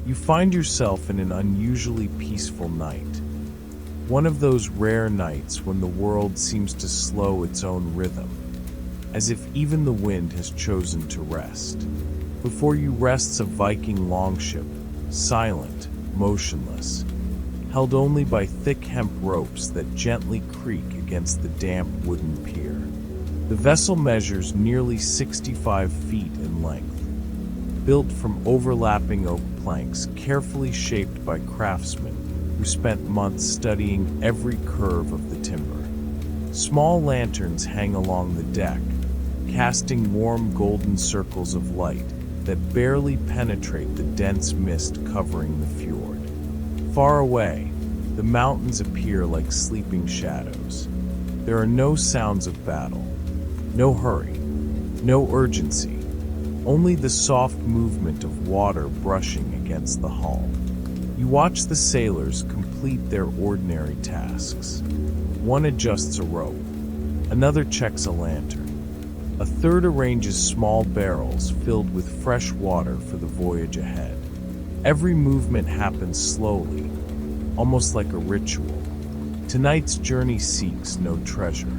You find yourself in an unusually peaceful night. One of those rare nights when the world seems to slow its own rhythm, as if even the wind has chosen to rest. Before you rests a Viking longship, silent, motionless, held only by thick hemp ropes that gently creak against the damp wooden pier. The vessel measures nearly 65 feet in length, built from overlapping oak planks carefully shaped by craftsmen who spent months studying every curve of the timber. Small lanterns hang along the deck, casting warm golden circles of light that barely penetrate the dense mist covering the fjord. Far away, the mountains appear like sleeping shadows. There are no sounds of battle, no hurry, no urgency, only the soft movement of water brushing against the hull. You watch the sailors complete their ordinary tasks. One adjusts a rope, another checks a lantern, a third arranges small barrels filled with fresh water for the voyage ahead. Every movement happens slowly, almost like a ritual. Tonight's journey seeks no treasure.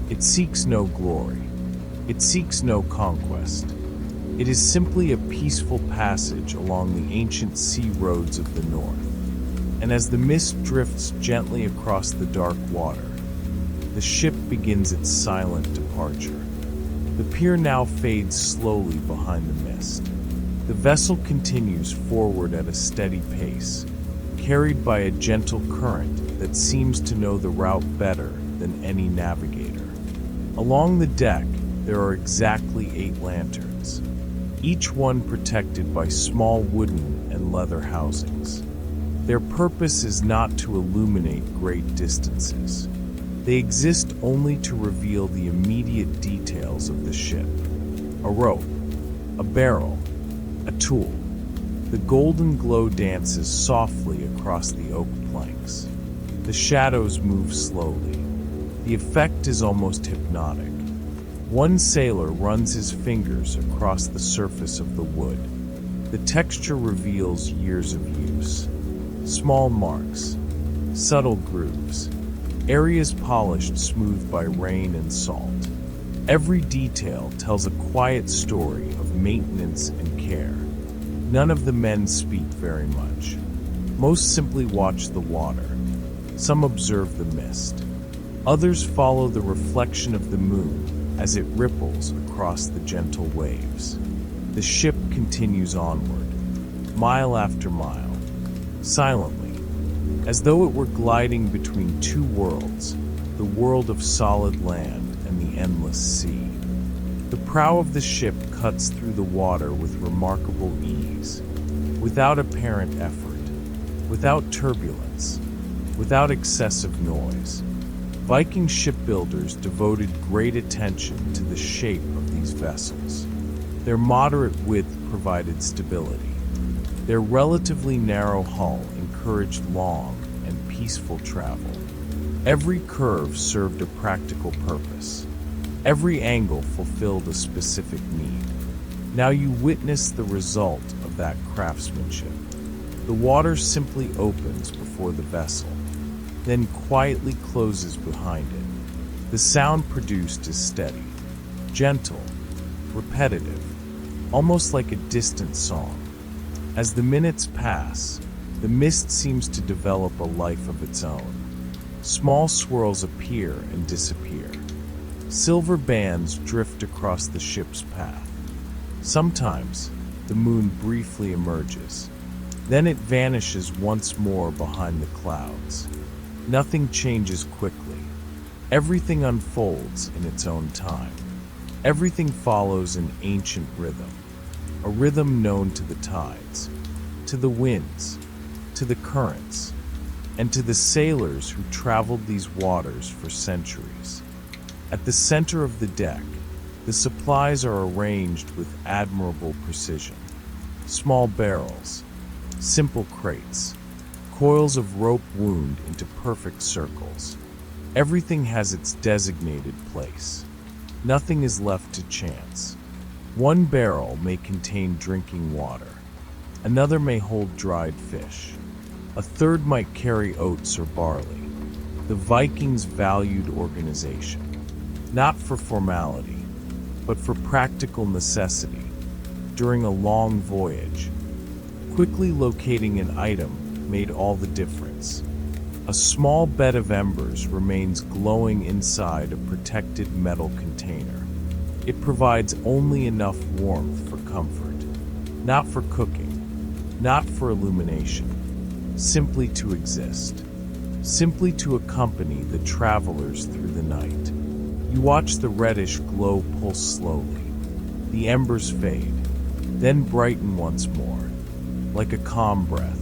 It seeks no glory. It seeks no conquest. It is simply a peaceful passage along the ancient sea roads of the north. And as the mist drifts gently across the dark water, the ship begins its silent departure. The pier now fades slowly behind the mist. The vessel continues forward at a steady pace, carried by a gentle current that seems to know the route better than any navigator. Along the deck, there are exactly 8 lanterns, each one protected by small wooden and leather housings. Their purpose is not to illuminate great distances. They exist only to reveal the immediate details of the ship. A rope, a barrel, a tool. The golden glow dances softly across the oak planks. The shadows move slowly. The effect is almost hypnotic. One sailor runs his fingers across the surface of the wood. The texture reveals years of use. Small marks, subtle grooves, areas polished smooth by rain and salt. Every detail tells a quiet story of maintenance and care. None of the men speak very much. Most simply watch the water. Some observe the mist. Others follow the reflection of the moon as it ripples across the gentle waves. The ship continues onward, mile after mile, silently, as though it were gliding between two worlds, the world of solid land and the endless sea. The prow of the ship cuts through the water with remarkable ease, without apparent effort, without turbulence, without excessive noise. Viking shipbuilders devoted great attention to the shape of these vessels. Their moderate width provided stability. Their relatively narrow hull encouraged long and peaceful travel. Every curve served a practical purpose. Every angle fulfilled a specific need. Now you witness the result of that craftsmanship. The water simply opens before the vessel, then quietly closes behind it. The sound produced is steady, gentle, repetitive, almost like a distant song. As the minutes pass, the mist seems to develop a life of its own. Small swirls appear and disappear. Silver bands drift across the ship's path. Sometimes, the moon briefly emerges. Then it vanishes once more behind the clouds. Nothing changes quickly. Everything unfolds in its own time. Everything follows an ancient rhythm, a rhythm known to the tides, to the winds, to the currents, and to the sailors who traveled these waters for centuries. At the center of the deck, the supplies are arranged with admirable precision. Small barrels, simple crates, coils of rope wound into perfect circles. Everything has its designated place. Nothing is left to chance. One barrel may contain drinking water. Another may hold dried fish. A third might carry oats or barley. The Vikings valued organization, not for formality, but for practical necessity. During a long voyage, quickly locating an item made all the difference. A small bed of embers remains glowing inside a protected metal container. It provides only enough warmth for comfort, not for cooking, not for illumination, simply to exist, simply to accompany the travelers through the night. You watch the reddish glow pulse slowly. The embers fade, then brighten once more, like a calm breath.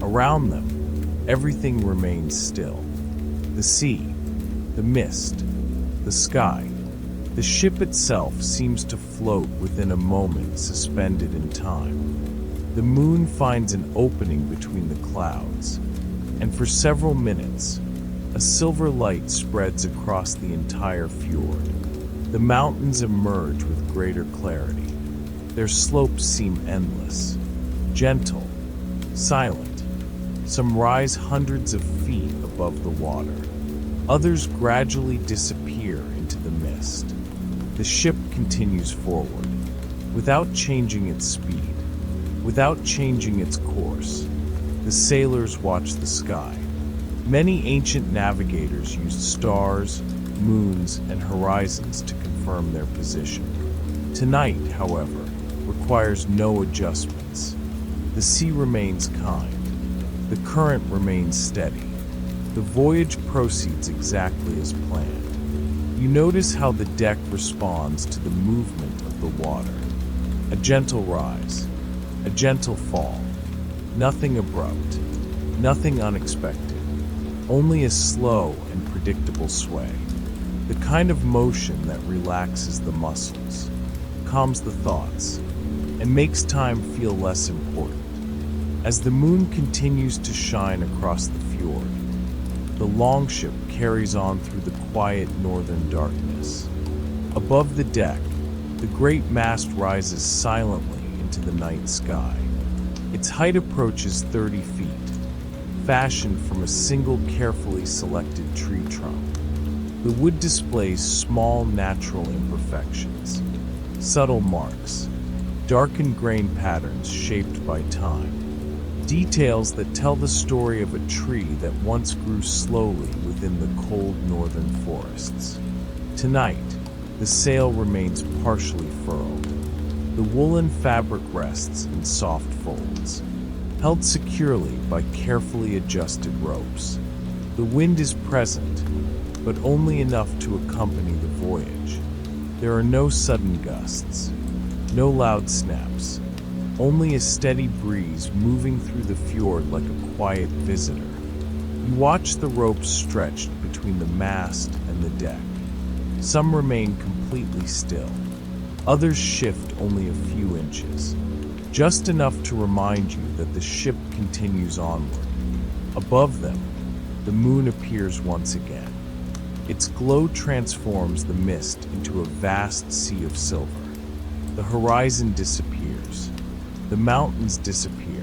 Around them, everything remains still. The sea, the mist, the sky. The ship itself seems to float within a moment, suspended in time. The moon finds an opening between the clouds, and for several minutes, a silver light spreads across the entire fjord. The mountains emerge with greater clarity. Their slopes seem endless, gentle, silent. Some rise hundreds of feet above the water. Others gradually disappear into the mist. The ship continues forward, without changing its speed, without changing its course. The sailors watch the sky. Many ancient navigators used stars, moons, and horizons to confirm their position. Tonight, however, requires no adjustments. The sea remains kind. The current remains steady. The voyage proceeds exactly as planned. You notice how the deck responds to the movement of the water. A gentle rise, a gentle fall. Nothing abrupt, nothing unexpected. Only a slow and predictable sway. The kind of motion that relaxes the muscles, calms the thoughts, and makes time feel less important. As the moon continues to shine across the fjord, the Longship carries on through the quiet northern darkness. Above the deck, the great mast rises silently into the night sky. Its height approaches 30 feet, fashioned from a single carefully selected tree trunk. The wood displays small natural imperfections, subtle marks, darkened grain patterns shaped by time. Details that tell the story of a tree that once grew slowly within the cold northern forests. Tonight, the sail remains partially furled. The woolen fabric rests in soft folds, held securely by carefully adjusted ropes. The wind is present, but only enough to accompany the voyage. There are no sudden gusts, no loud snaps. Only a steady breeze moving through the fjord like a quiet visitor. You watch the ropes stretched between the mast and the deck. Some remain completely still. Others shift only a few inches, just enough to remind you that the ship continues onward. Above them, the moon appears once again. Its glow transforms the mist into a vast sea of silver. The horizon disappears. The mountains disappear.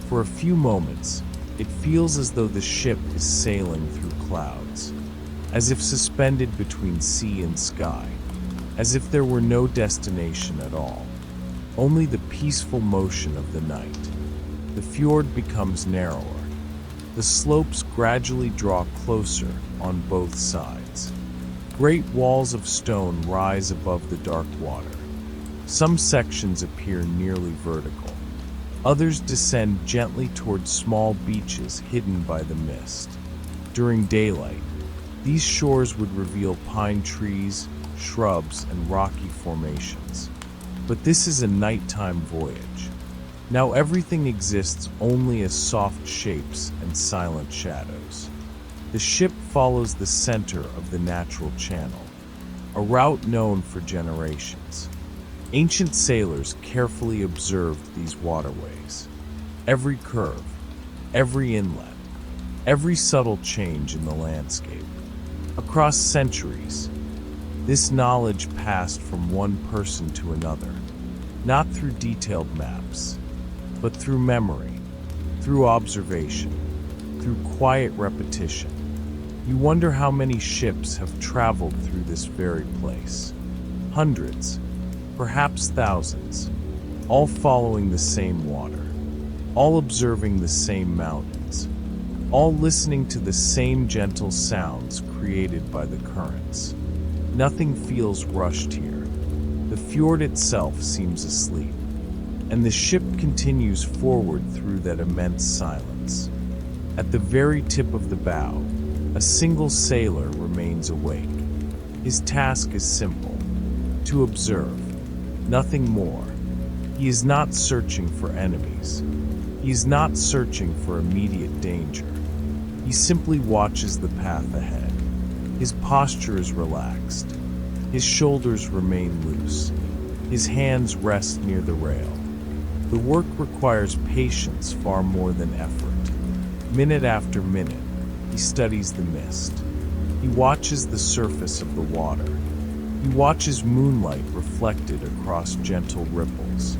For a few moments, it feels as though the ship is sailing through clouds, as if suspended between sea and sky, as if there were no destination at all, only the peaceful motion of the night. The fjord becomes narrower. The slopes gradually draw closer on both sides. Great walls of stone rise above the dark water. Some sections appear nearly vertical. Others descend gently toward small beaches hidden by the mist. During daylight, these shores would reveal pine trees, shrubs, and rocky formations. But this is a nighttime voyage. Now everything exists only as soft shapes and silent shadows. The ship follows the center of the natural channel, a route known for generations. Ancient sailors carefully observed these waterways. Every curve, every inlet, every subtle change in the landscape. Across centuries, this knowledge passed from one person to another, not through detailed maps, but through memory, through observation, through quiet repetition. You wonder how many ships have traveled through this very place. Hundreds, perhaps thousands, all following the same water, all observing the same mountains, all listening to the same gentle sounds created by the currents. Nothing feels rushed here. The fjord itself seems asleep, and the ship continues forward through that immense silence. At the very tip of the bow, a single sailor remains awake. His task is simple: to observe, nothing more. He is not searching for enemies. He is not searching for immediate danger. He simply watches the path ahead. His posture is relaxed. His shoulders remain loose. His hands rest near the rail. The work requires patience far more than effort. Minute after minute, he studies the mist. He watches the surface of the water. He watches moonlight reflected across gentle ripples.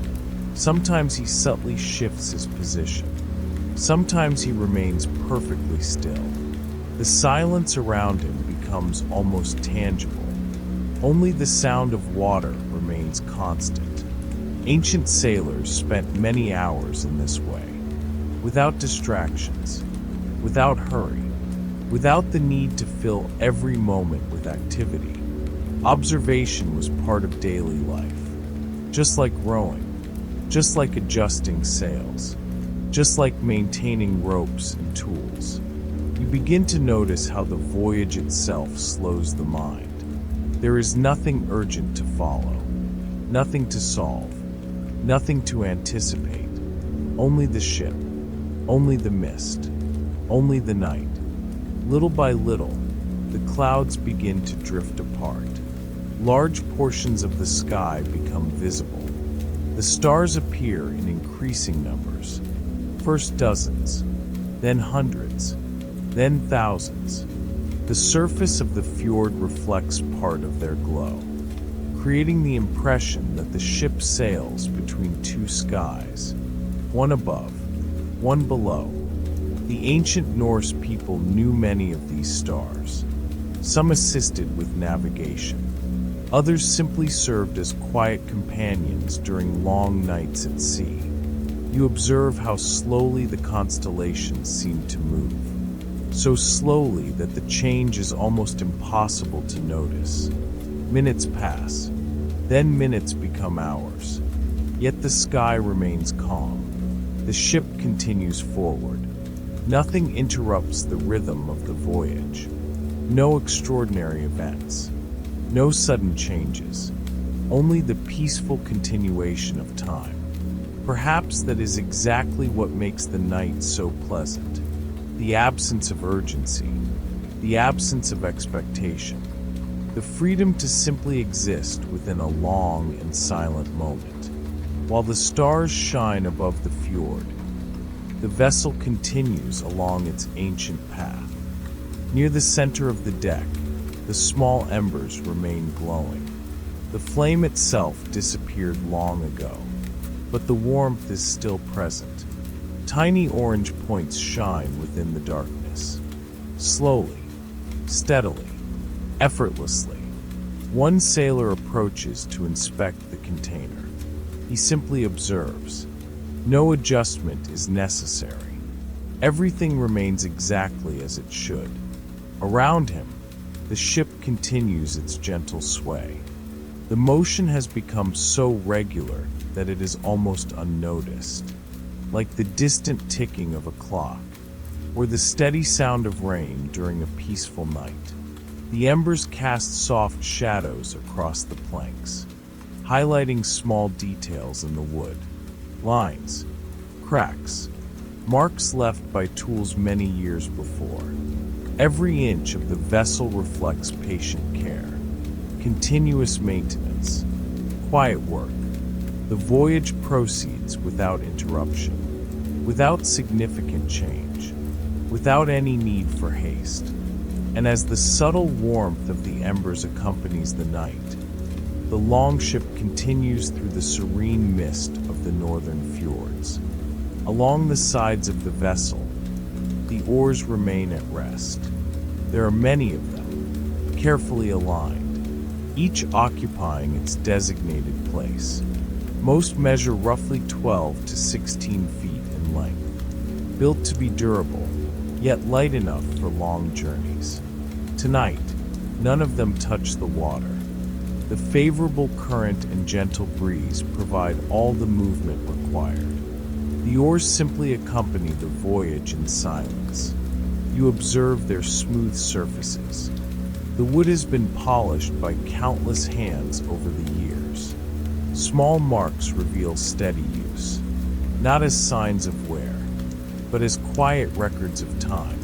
Sometimes he subtly shifts his position. Sometimes he remains perfectly still. The silence around him becomes almost tangible. Only the sound of water remains constant. Ancient sailors spent many hours in this way, without distractions, without hurry, without the need to fill every moment with activity. Observation was part of daily life, just like rowing, just like adjusting sails, just like maintaining ropes and tools. You begin to notice how the voyage itself slows the mind. There is nothing urgent to follow, nothing to solve, nothing to anticipate. Only the ship, only the mist, only the night. Little by little, the clouds begin to drift apart. Large portions of the sky become visible. The stars appear in increasing numbers. First dozens, then hundreds, then thousands. The surface of the fjord reflects part of their glow, creating the impression that the ship sails between two skies, one above, one below. The ancient Norse people knew many of these stars. Some assisted with navigation. Others simply served as quiet companions during long nights at sea. You observe how slowly the constellations seem to move. So slowly that the change is almost impossible to notice. Minutes pass, then minutes become hours. Yet the sky remains calm. The ship continues forward. Nothing interrupts the rhythm of the voyage. No extraordinary events. No sudden changes. Only the peaceful continuation of time. Perhaps that is exactly what makes the night so pleasant. The absence of urgency. The absence of expectation. The freedom to simply exist within a long and silent moment. While the stars shine above the fjord, the vessel continues along its ancient path. Near the center of the deck, the small embers remain glowing. The flame itself disappeared long ago, but the warmth is still present. Tiny orange points shine within the darkness. Slowly, steadily, effortlessly, one sailor approaches to inspect the container. He simply observes. No adjustment is necessary. Everything remains exactly as it should. Around him, the ship continues its gentle sway. The motion has become so regular that it is almost unnoticed, like the distant ticking of a clock, or the steady sound of rain during a peaceful night. The embers cast soft shadows across the planks, highlighting small details in the wood. Lines, cracks, marks left by tools many years before. Every inch of the vessel reflects patient care, continuous maintenance, quiet work. The voyage proceeds without interruption, without significant change, without any need for haste. And as the subtle warmth of the embers accompanies the night, the Longship continues through the serene mist of the northern fjords. Along the sides of the vessel, the oars remain at rest. There are many of them, carefully aligned, each occupying its designated place. Most measure roughly 12 to 16 feet in length, built to be durable, yet light enough for long journeys. Tonight, none of them touch the water. The favorable current and gentle breeze provide all the movement required. The oars simply accompany the voyage in silence. You observe their smooth surfaces. The wood has been polished by countless hands over the years. Small marks reveal steady use, not as signs of wear, but as quiet records of time.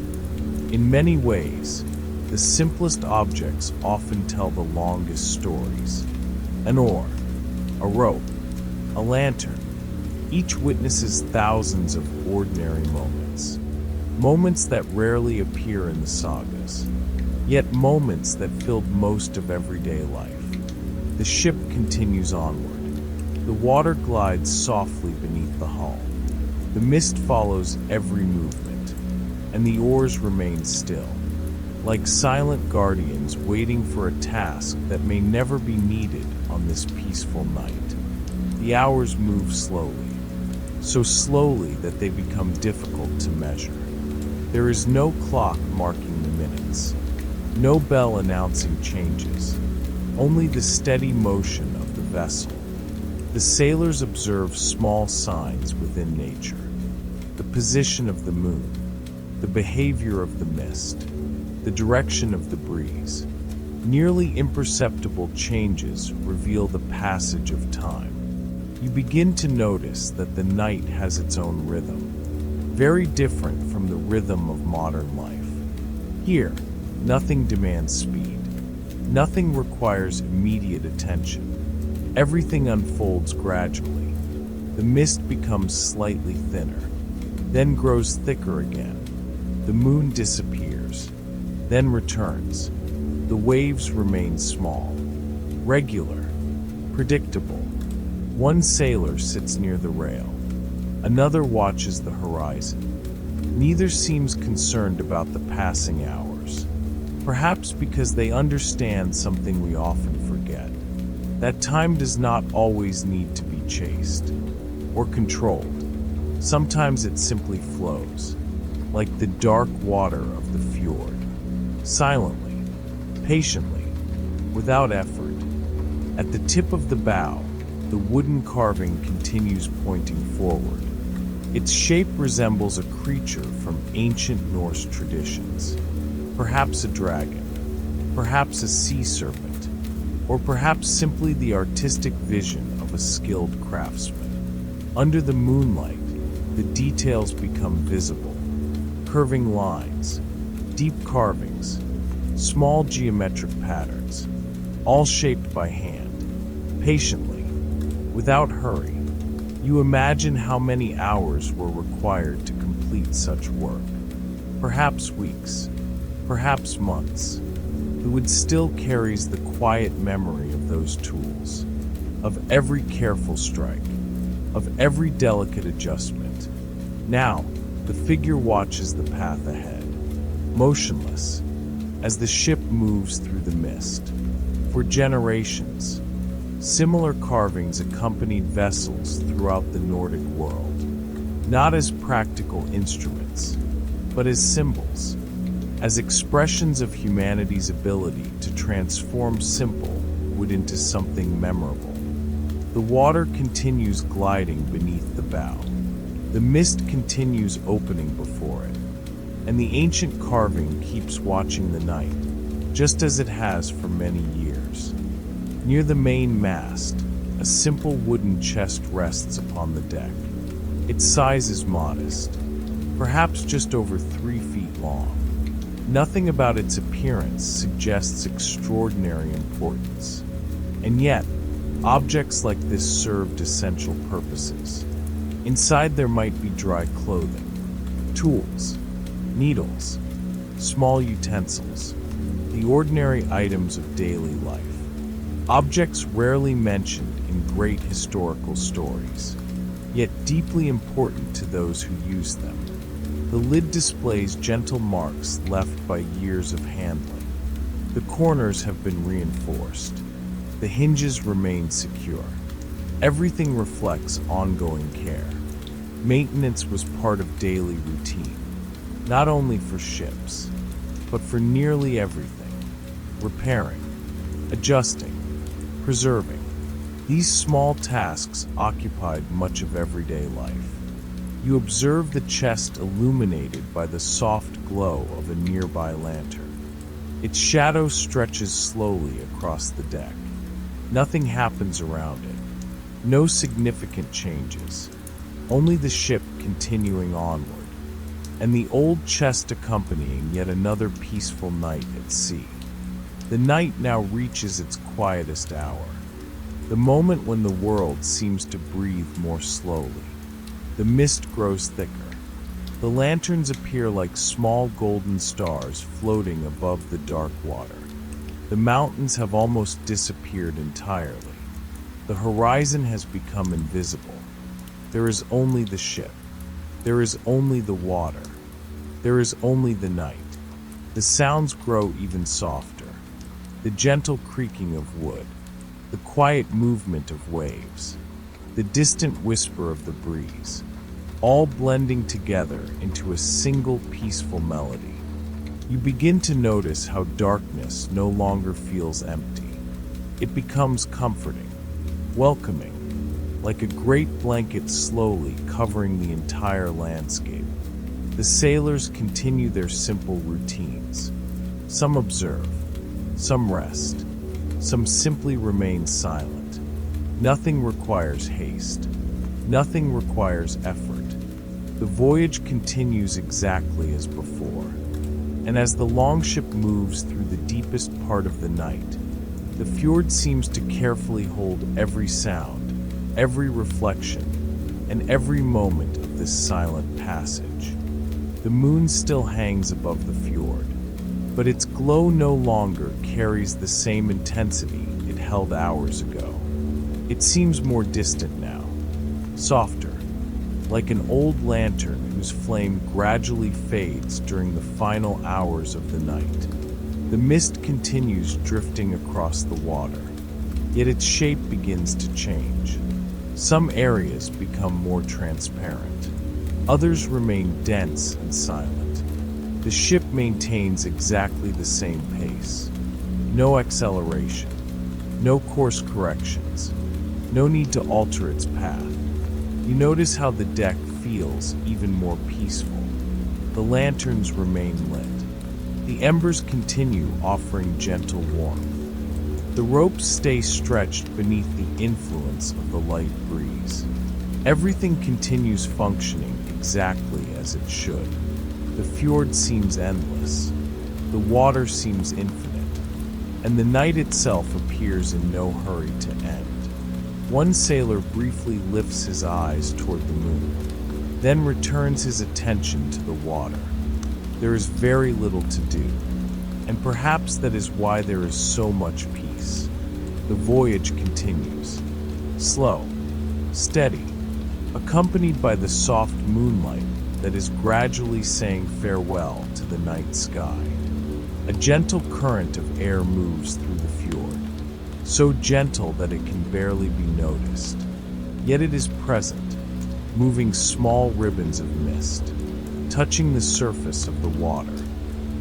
In many ways, the simplest objects often tell the longest stories. An oar, a rope, a lantern, each witnesses thousands of ordinary moments. Moments that rarely appear in the sagas, yet moments that filled most of everyday life. The ship continues onward. The water glides softly beneath the hull. The mist follows every movement, and the oars remain still, like silent guardians waiting for a task that may never be needed on this peaceful night. The hours move slowly, so slowly that they become difficult to measure. There is no clock marking the minutes, no bell announcing changes, only the steady motion of the vessel. The sailors observe small signs within nature: the position of the moon, the behavior of the mist, the direction of the breeze. Nearly imperceptible changes reveal the passage of time. You begin to notice that the night has its own rhythm, very different from the rhythm of modern life. Here, nothing demands speed. Nothing requires immediate attention. Everything unfolds gradually. The mist becomes slightly thinner, then grows thicker again. The moon disappears, then returns. The waves remain small, regular, predictable. One sailor sits near the rail. Another watches the horizon. Neither seems concerned about the passing hours, perhaps because they understand something we often forget: that time does not always need to be chased or controlled. Sometimes it simply flows, like the dark water of the fjord, silently, patiently, without effort. At the tip of the bow, the wooden carving continues pointing forward. Its shape resembles a creature from ancient Norse traditions. Perhaps a dragon, perhaps a sea serpent, or perhaps simply the artistic vision of a skilled craftsman. Under the moonlight, the details become visible: curving lines, deep carvings, small geometric patterns, all shaped by hand, patiently, without hurry. You imagine how many hours were required to complete such work. Perhaps weeks, perhaps months. The wood still carries the quiet memory of those tools, of every careful strike, of every delicate adjustment. Now, the figure watches the path ahead, motionless, as the ship moves through the mist. For generations, similar carvings accompanied vessels throughout the Nordic world, not as practical instruments, but as symbols, as expressions of humanity's ability to transform simple wood into something memorable. The water continues gliding beneath the bow. The mist continues opening before it, and the ancient carving keeps watching the night, just as it has for many years. Near the main mast, a simple wooden chest rests upon the deck. Its size is modest, perhaps just over 3 feet long. Nothing about its appearance suggests extraordinary importance. And yet, objects like this served essential purposes. Inside there might be dry clothing, tools, needles, small utensils, the ordinary items of daily life. Objects rarely mentioned in great historical stories. yet deeply important to those who use them. The lid displays gentle marks left by years of handling. The corners have been reinforced. The hinges remain secure. Everything reflects ongoing care. Maintenance was part of daily routine, not only for ships, but for nearly everything. Repairing, adjusting, preserving. These small tasks occupied much of everyday life. You observe the chest illuminated by the soft glow of a nearby lantern. Its shadow stretches slowly across the deck. Nothing happens around it. No significant changes. Only the ship continuing onward, and the old chest accompanying yet another peaceful night at sea. The night now reaches its quietest hour, the moment when the world seems to breathe more slowly. The mist grows thicker. The lanterns appear like small golden stars floating above the dark water. The mountains have almost disappeared entirely. The horizon has become invisible. There is only the ship. There is only the water. There is only the night. The sounds grow even softer. The gentle creaking of wood. The quiet movement of waves. The distant whisper of the breeze. All blending together into a single peaceful melody. You begin to notice how darkness no longer feels empty. It becomes comforting, welcoming, like a great blanket slowly covering the entire landscape. The sailors continue their simple routines. Some observe, some rest, some simply remain silent. Nothing requires haste. Nothing requires effort. The voyage continues exactly as before. And as the Longship moves through the deepest part of the night, the fjord seems to carefully hold every sound, every reflection, and every moment of this silent passage. The moon still hangs above the fjord, but its glow no longer carries the same intensity it held hours ago. It seems more distant now, softer, like an old lantern whose flame gradually fades during the final hours of the night. The mist continues drifting across the water, yet its shape begins to change. Some areas become more transparent. Others remain dense and silent. The ship maintains exactly the same pace. No acceleration, no course corrections, no need to alter its path. You notice how the deck feels even more peaceful. The lanterns remain lit. The embers continue offering gentle warmth. The ropes stay stretched beneath the influence of the light breeze. Everything continues functioning exactly as it should. The fjord seems endless. The water seems infinite. And the night itself appears in no hurry to end. One sailor briefly lifts his eyes toward the moon, then returns his attention to the water. There is very little to do, and perhaps that is why there is so much peace. The voyage continues, slow, steady, accompanied by the soft moonlight that is gradually saying farewell to the night sky. A gentle current of air moves through the fjord, so gentle that it can barely be noticed. Yet it is present, moving small ribbons of mist, touching the surface of the water,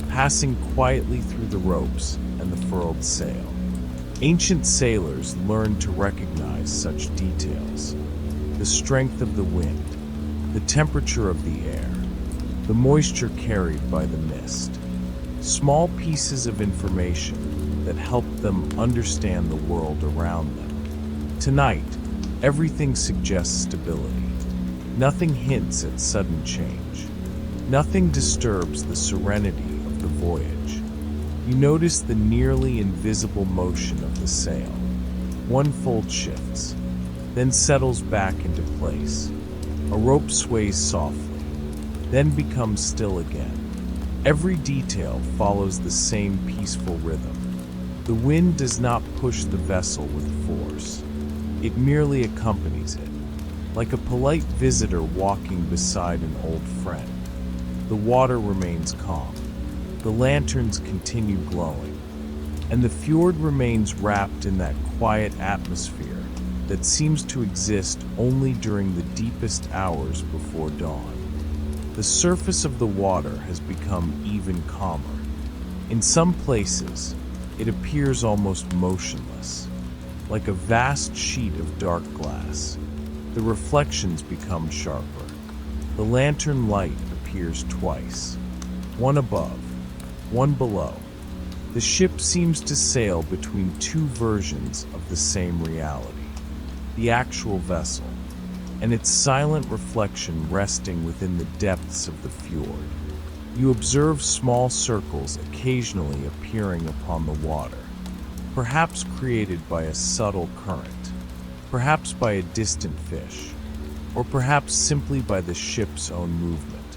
passing quietly through the ropes and the furled sail. Ancient sailors learned to recognize such details: the strength of the wind, the temperature of the air, the moisture carried by the mist. Small pieces of information that help them understand the world around them. Tonight, everything suggests stability. Nothing hints at sudden change. Nothing disturbs the serenity of the voyage. You notice the nearly invisible motion of the sail. One fold shifts, then settles back into place. A rope sways softly, then becomes still again. Every detail follows the same peaceful rhythm. The wind does not push the vessel with force. It merely accompanies it, Like a polite visitor walking beside an old friend. The water remains calm. The lanterns continue glowing. And the fjord remains wrapped in that quiet atmosphere that seems to exist only during the deepest hours before dawn. The surface of the water has become even calmer. In some places, it appears almost motionless, like a vast sheet of dark glass. The reflections become sharper. The lantern light appears twice, one above, one below. The ship seems to sail between two versions of the same reality. The actual vessel, and its silent reflection resting within the depths of the fjord. You observe small circles occasionally appearing upon the water, perhaps created by a subtle current, perhaps by a distant fish, or perhaps simply by the ship's own movement.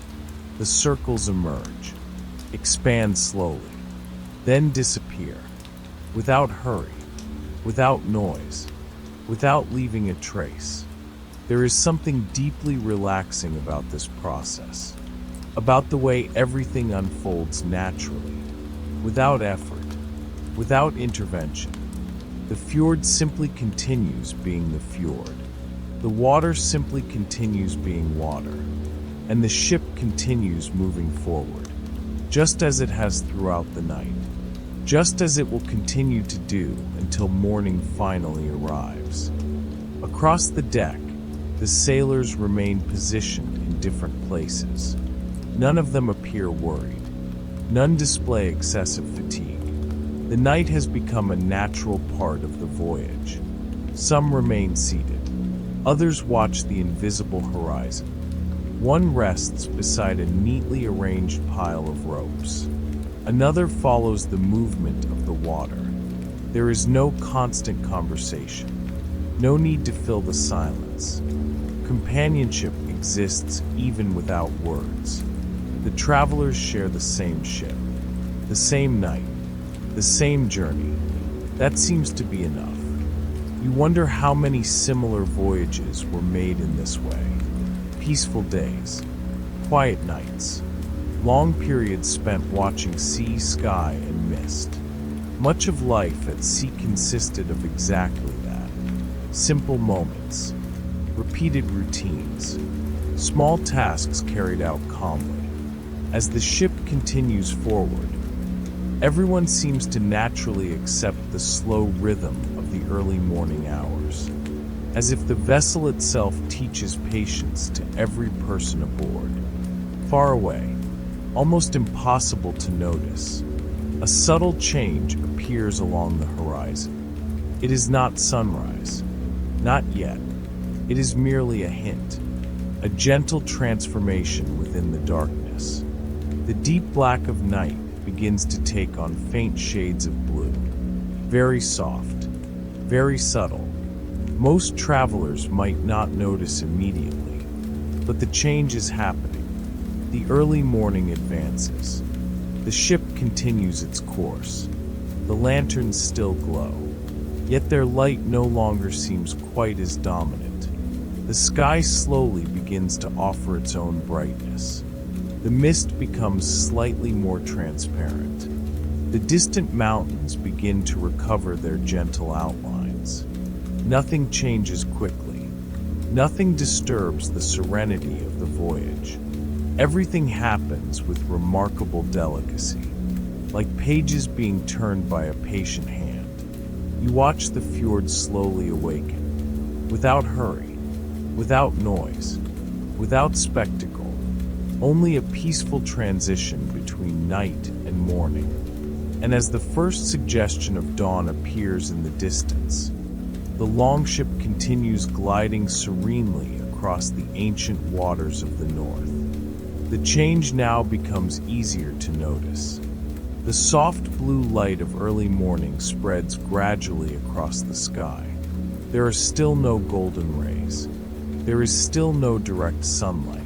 The circles emerge, expand slowly, then disappear, without hurry, without noise, without leaving a trace. There is something deeply relaxing about this process, about the way everything unfolds naturally, without effort, without intervention. The fjord simply continues being the fjord. The water simply continues being water, and the ship continues moving forward, just as it has throughout the night, just as it will continue to do until morning finally arrives. Across the deck, the sailors remain positioned in different places. None of them appear worried. None display excessive fatigue. The night has become a natural part of the voyage. Some remain seated. Others watch the invisible horizon. One rests beside a neatly arranged pile of ropes. Another follows the movement of the water. There is no constant conversation. No need to fill the silence. Companionship exists even without words. The travelers share the same ship, the same night, the same journey. That seems to be enough. You wonder how many similar voyages were made in this way. Peaceful days, quiet nights, long periods spent watching sea, sky, and mist. Much of life at sea consisted of exactly that. Simple moments, repeated routines, small tasks carried out calmly. As the ship continues forward, everyone seems to naturally accept the slow rhythm of the early morning hours, as if the vessel itself teaches patience to every person aboard. Far away, almost impossible to notice, a subtle change appears along the horizon. It is not sunrise, not yet. It is merely a hint, a gentle transformation within the darkness. The deep black of night begins to take on faint shades of blue, very soft, very subtle. Most travelers might not notice immediately, but the change is happening. The early morning advances. The ship continues its course. The lanterns still glow, yet their light no longer seems quite as dominant. The sky slowly begins to offer its own brightness. The mist becomes slightly more transparent. The distant mountains begin to recover their gentle outlines. Nothing changes quickly. Nothing disturbs the serenity of the voyage. Everything happens with remarkable delicacy, like pages being turned by a patient hand. You watch the fjord slowly awaken, without hurry, without noise, without spectacle. Only a peaceful transition between night and morning. And as the first suggestion of dawn appears in the distance, the Longship continues gliding serenely across the ancient waters of the north. The change now becomes easier to notice. The soft blue light of early morning spreads gradually across the sky. There are still no golden rays. There is still no direct sunlight.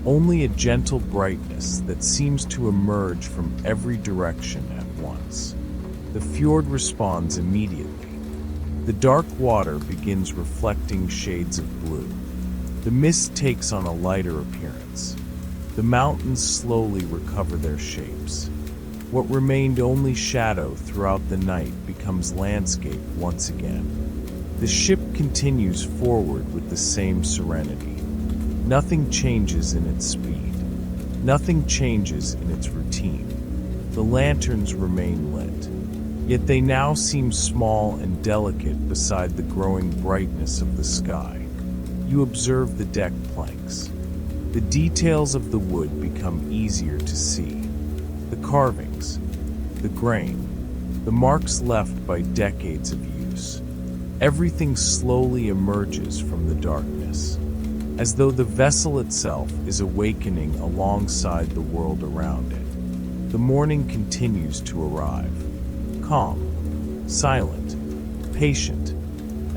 Only a gentle brightness that seems to emerge from every direction at once. The fjord responds immediately. The dark water begins reflecting shades of blue. The mist takes on a lighter appearance. The mountains slowly recover their shapes. What remained only shadow throughout the night becomes landscape once again. The ship continues forward with the same serenity. Nothing changes in its speed. Nothing changes in its routine. The lanterns remain lit, yet they now seem small and delicate beside the growing brightness of the sky. You observe the deck planks. The details of the wood become easier to see. The carvings, the grain, the marks left by decades of use. Everything slowly emerges from the darkness, as though the vessel itself is awakening alongside the world around it. The morning continues to arrive, calm, silent, patient,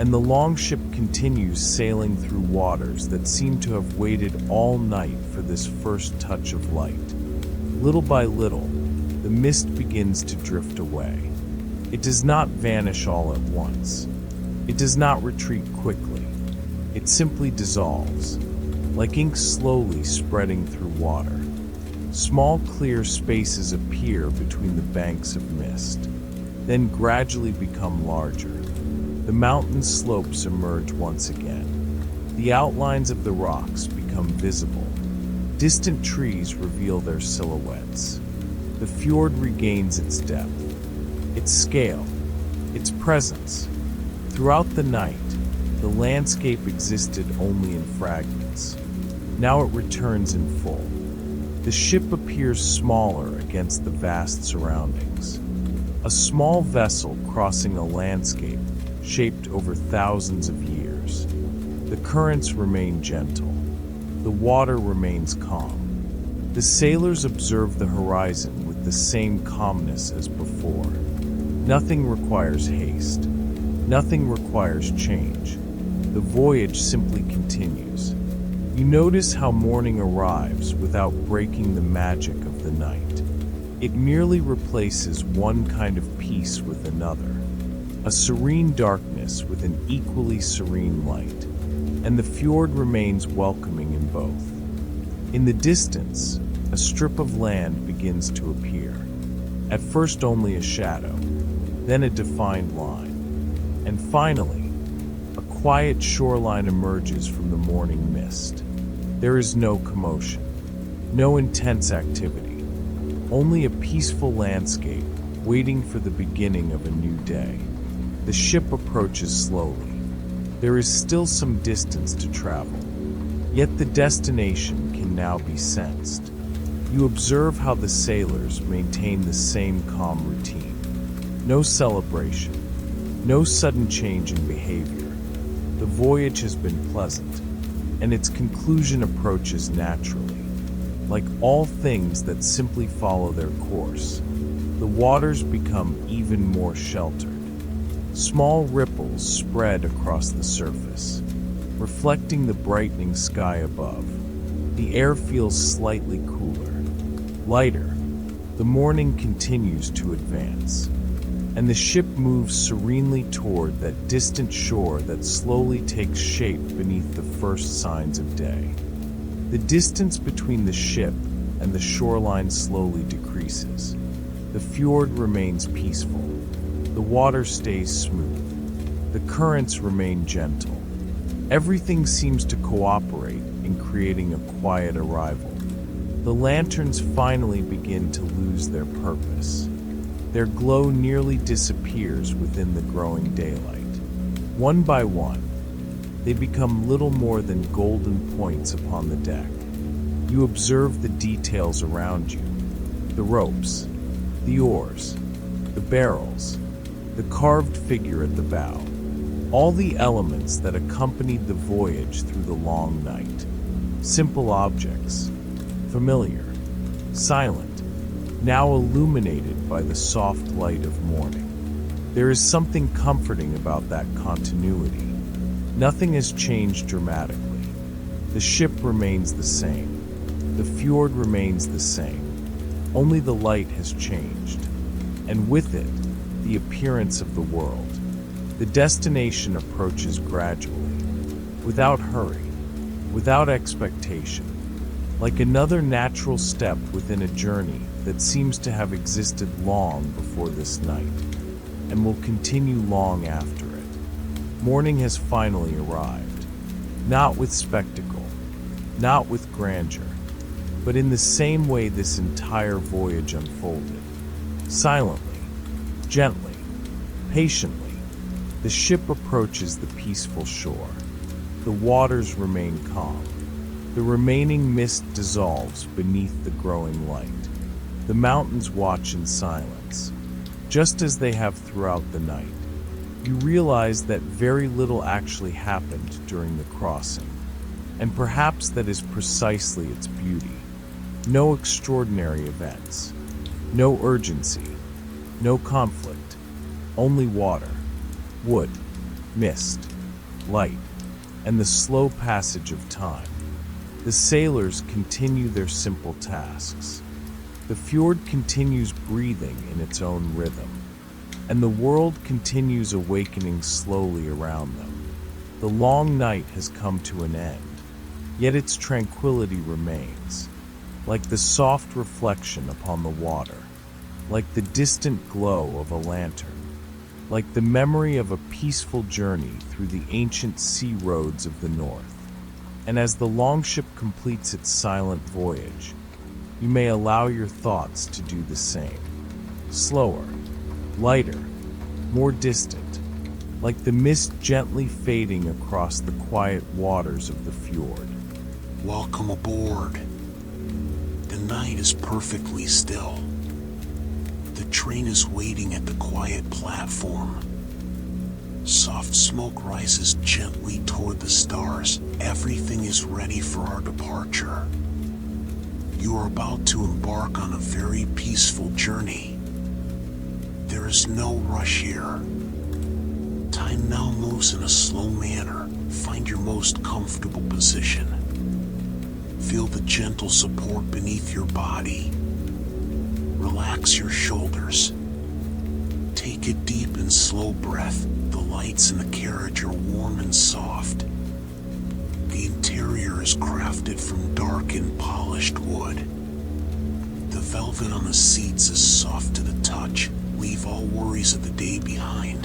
and the Longship continues sailing through waters that seem to have waited all night for this first touch of light. Little by little, the mist begins to drift away. It does not vanish all at once. It does not retreat quickly. It simply dissolves, like ink slowly spreading through water. Small clear spaces appear between the banks of mist, then gradually become larger. The mountain slopes emerge once again. The outlines of the rocks become visible. Distant trees reveal their silhouettes. The fjord regains its depth, its scale, its presence. Throughout the night, the landscape existed only in fragments. Now it returns in full. The ship appears smaller against the vast surroundings. A small vessel crossing a landscape shaped over thousands of years. The currents remain gentle. The water remains calm. The sailors observe the horizon with the same calmness as before. Nothing requires haste. Nothing requires change. The voyage simply continues. You notice how morning arrives without breaking the magic of the night. It merely replaces one kind of peace with another. A serene darkness with an equally serene light, and the fjord remains welcoming in both. In the distance, a strip of land begins to appear. At first only a shadow, then a defined line, and finally, a quiet shoreline emerges from the morning mist. There is no commotion, no intense activity, only a peaceful landscape waiting for the beginning of a new day. The ship approaches slowly. There is still some distance to travel, yet the destination can now be sensed. You observe how the sailors maintain the same calm routine. No celebration, no sudden change in behavior. The voyage has been pleasant, and its conclusion approaches naturally. Like all things that simply follow their course, the waters become even more sheltered. Small ripples spread across the surface, reflecting the brightening sky above. The air feels slightly cooler, lighter. The morning continues to advance, and the ship moves serenely toward that distant shore that slowly takes shape beneath the first signs of day. The distance between the ship and the shoreline slowly decreases. The fjord remains peaceful. The water stays smooth. The currents remain gentle. Everything seems to cooperate in creating a quiet arrival. The lanterns finally begin to lose their purpose. Their glow nearly disappears within the growing daylight. One by one, they become little more than golden points upon the deck. You observe the details around you. The ropes, the oars, the barrels, the carved figure at the bow. All the elements that accompanied the voyage through the long night. Simple objects, familiar, silent, now illuminated by the soft light of morning. There is something comforting about that continuity. Nothing has changed dramatically. The ship remains the same. The fjord remains the same. Only the light has changed, and with it, the appearance of the world. The destination approaches gradually, without hurry, without expectation, like another natural step within a journey that seems to have existed long before this night, and will continue long after it. Morning has finally arrived, not with spectacle, not with grandeur, but in the same way this entire voyage unfolded. Silently, gently, patiently, the ship approaches the peaceful shore. The waters remain calm. The remaining mist dissolves beneath the growing light. The mountains watch in silence, just as they have throughout the night. You realize that very little actually happened during the crossing, and perhaps that is precisely its beauty. No extraordinary events, no urgency, no conflict, only water, wood, mist, light, and the slow passage of time. The sailors continue their simple tasks. The fjord continues breathing in its own rhythm, and the world continues awakening slowly around them. The long night has come to an end, yet its tranquility remains, like the soft reflection upon the water, like the distant glow of a lantern, like the memory of a peaceful journey through the ancient sea roads of the north. And as the Longship completes its silent voyage, you may allow your thoughts to do the same. Slower, lighter, more distant, like the mist gently fading across the quiet waters of the fjord. Welcome aboard. The night is perfectly still. The train is waiting at the quiet platform. Soft smoke rises gently toward the stars. Everything is ready for our departure. You are about to embark on a very peaceful journey. There is no rush here. Time now moves in a slow manner. Find your most comfortable position. Feel the gentle support beneath your body. Relax your shoulders. Take a deep and slow breath. The lights in the carriage are warm and soft. The interior is crafted from dark and polished wood. The velvet on the seats is soft to the touch. Leave all worries of the day behind.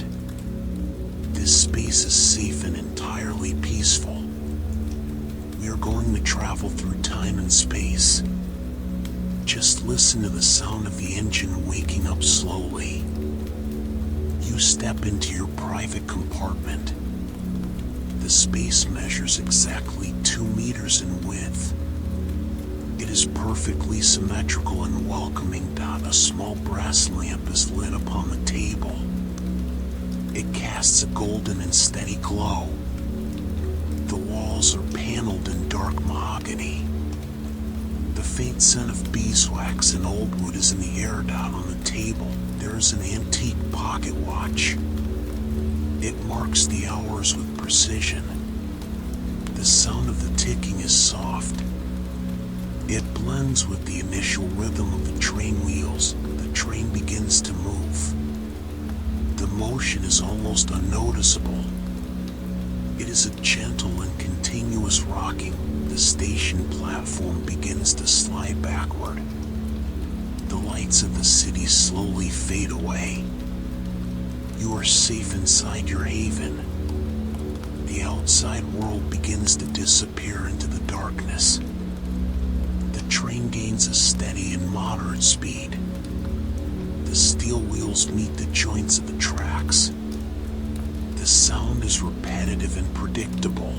This space is safe and entirely peaceful. We are going to travel through time and space. Just listen to the sound of the engine waking up slowly. You step into your private compartment. The space measures exactly 2 meters in width. It is perfectly symmetrical and welcoming. A small brass lamp is lit upon the table. It casts a golden and steady glow. The walls are paneled in dark mahogany. The faint scent of beeswax and old wood is in the air. On the table, there is an antique pocket watch. It marks the hours with precision. The sound of the ticking is soft. It blends with the initial rhythm of the train wheels. The train begins to move. The motion is almost unnoticeable. It is a gentle and continuous rocking. The station platform begins to slide backward. The lights of the city slowly fade away. You are safe inside your haven. The outside world begins to disappear into the darkness. The train gains a steady and moderate speed. The steel wheels meet the joints of the tracks. The sound is repetitive and predictable.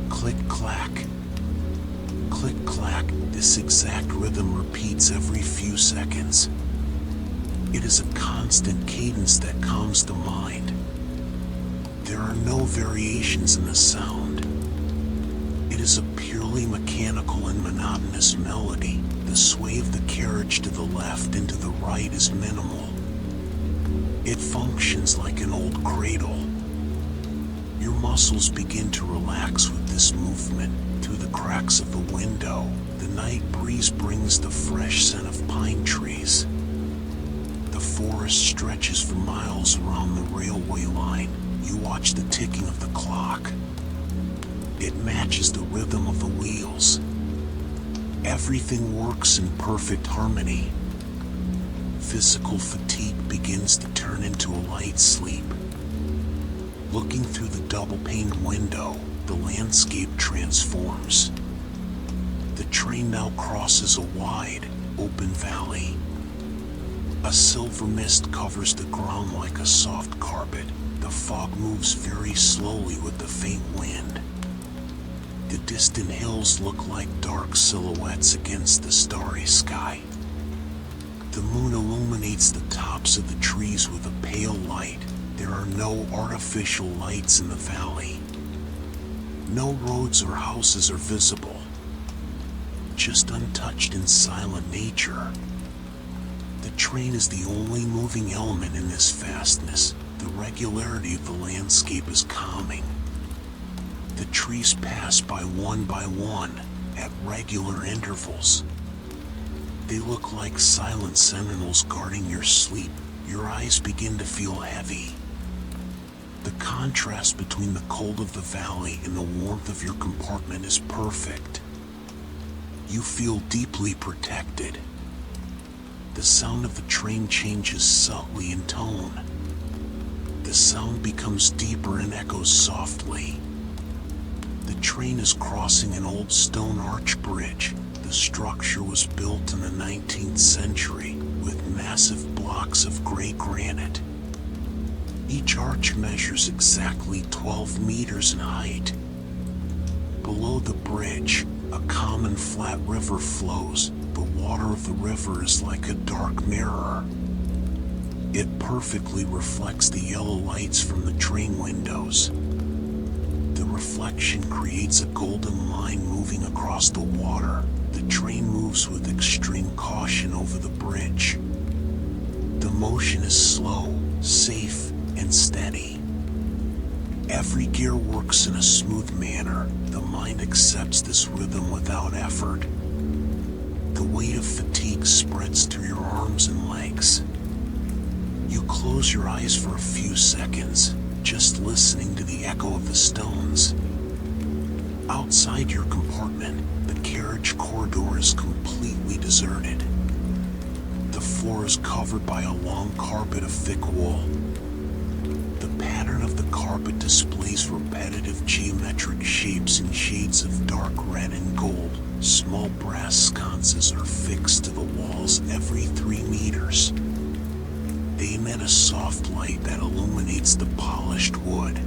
Click-clack. Click-clack. This exact rhythm repeats every few seconds. It is a constant cadence that calms the mind. There are no variations in the sound. It is a purely mechanical and monotonous melody. The sway of the carriage to the left and to the right is minimal. It functions like an old cradle. Your muscles begin to relax with this movement. Through the cracks of the window, the night breeze brings the fresh scent of pine trees. The forest stretches for miles around the railway line. You watch the ticking of the clock. It matches the rhythm of the wheels. Everything works in perfect harmony. Physical fatigue begins to turn into a light sleep. Looking through the double-paned window, the landscape transforms. The train now crosses a wide, open valley. A silver mist covers the ground like a soft carpet. The fog moves very slowly with the faint wind. The distant hills look like dark silhouettes against the starry sky. The moon illuminates the tops of the trees with a pale light. There are no artificial lights in the valley. No roads or houses are visible. Just untouched and silent nature. The train is the only moving element in this vastness. The regularity of the landscape is calming. The trees pass by one at regular intervals. They look like silent sentinels guarding your sleep. Your eyes begin to feel heavy. The contrast between the cold of the valley and the warmth of your compartment is perfect. You feel deeply protected. The sound of the train changes subtly in tone. The sound becomes deeper and echoes softly. The train is crossing an old stone arch bridge. The structure was built in the 19th century with massive blocks of gray granite. Each arch measures exactly 12 meters in height. Below the bridge, a calm and flat river flows. The water of the river is like a dark mirror. It perfectly reflects the yellow lights from the train windows. The reflection creates a golden line moving across the water. The train moves with extreme caution over the bridge. The motion is slow, safe, and steady. Every gear works in a smooth manner. The mind accepts this rhythm without effort. The weight of fatigue spreads through your arms and legs. You close your eyes for a few seconds, just listening to the echo of the stones. Outside your compartment, the carriage corridor is completely deserted. The floor is covered by a long carpet of thick wool. The pattern of the carpet displays repetitive geometric shapes in shades of dark red and gold. Small brass sconces are fixed to the walls every 3 meters. They emit a soft light that illuminates the polished wood.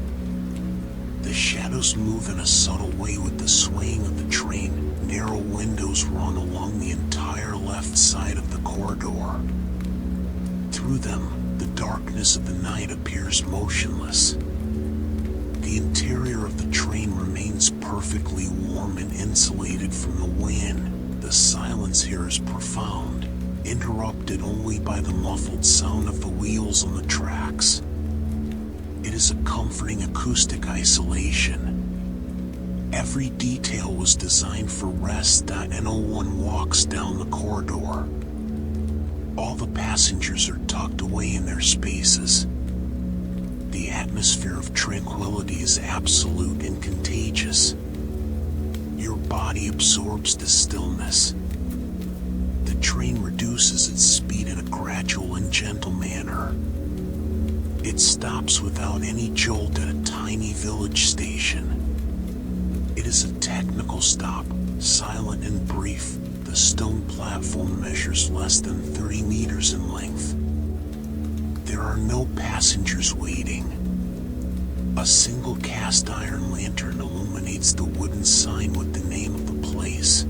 The shadows move in a subtle way with the swaying of the train. Narrow windows run along the entire left side of the corridor. Through them, the darkness of the night appears motionless. The interior of the train remains perfectly warm and insulated from the wind. The silence here is profound, interrupted only by the muffled sound of the wheels on the tracks. It is a comforting acoustic isolation. Every detail was designed for rest, and no one walks down the corridor. All the passengers are tucked away in their spaces. The atmosphere of tranquility is absolute and contagious. Your body absorbs the stillness. The train reduces its speed in a gradual and gentle manner. It stops without any jolt at a tiny village station. It is a technical stop, silent and brief. The stone platform measures less than 30 meters in length. There are no passengers waiting. A single cast iron lantern illuminates the wooden sign with the name of the place.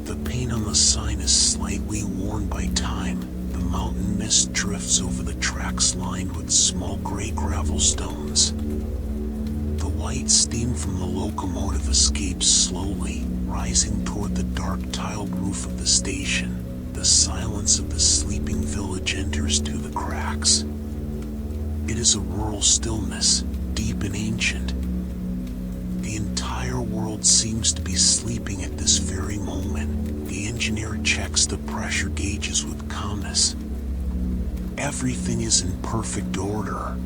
The paint on the sign is slightly worn by time. The mountain mist drifts over the tracks lined with small gray gravel stones. The white steam from the locomotive escapes slowly, rising toward the dark tiled roof of the station. The silence of the sleeping village enters through the cracks. It is a rural stillness, deep and ancient. The entire world seems to be sleeping at this very moment. The engineer checks the pressure gauges with calmness. Everything is in perfect order.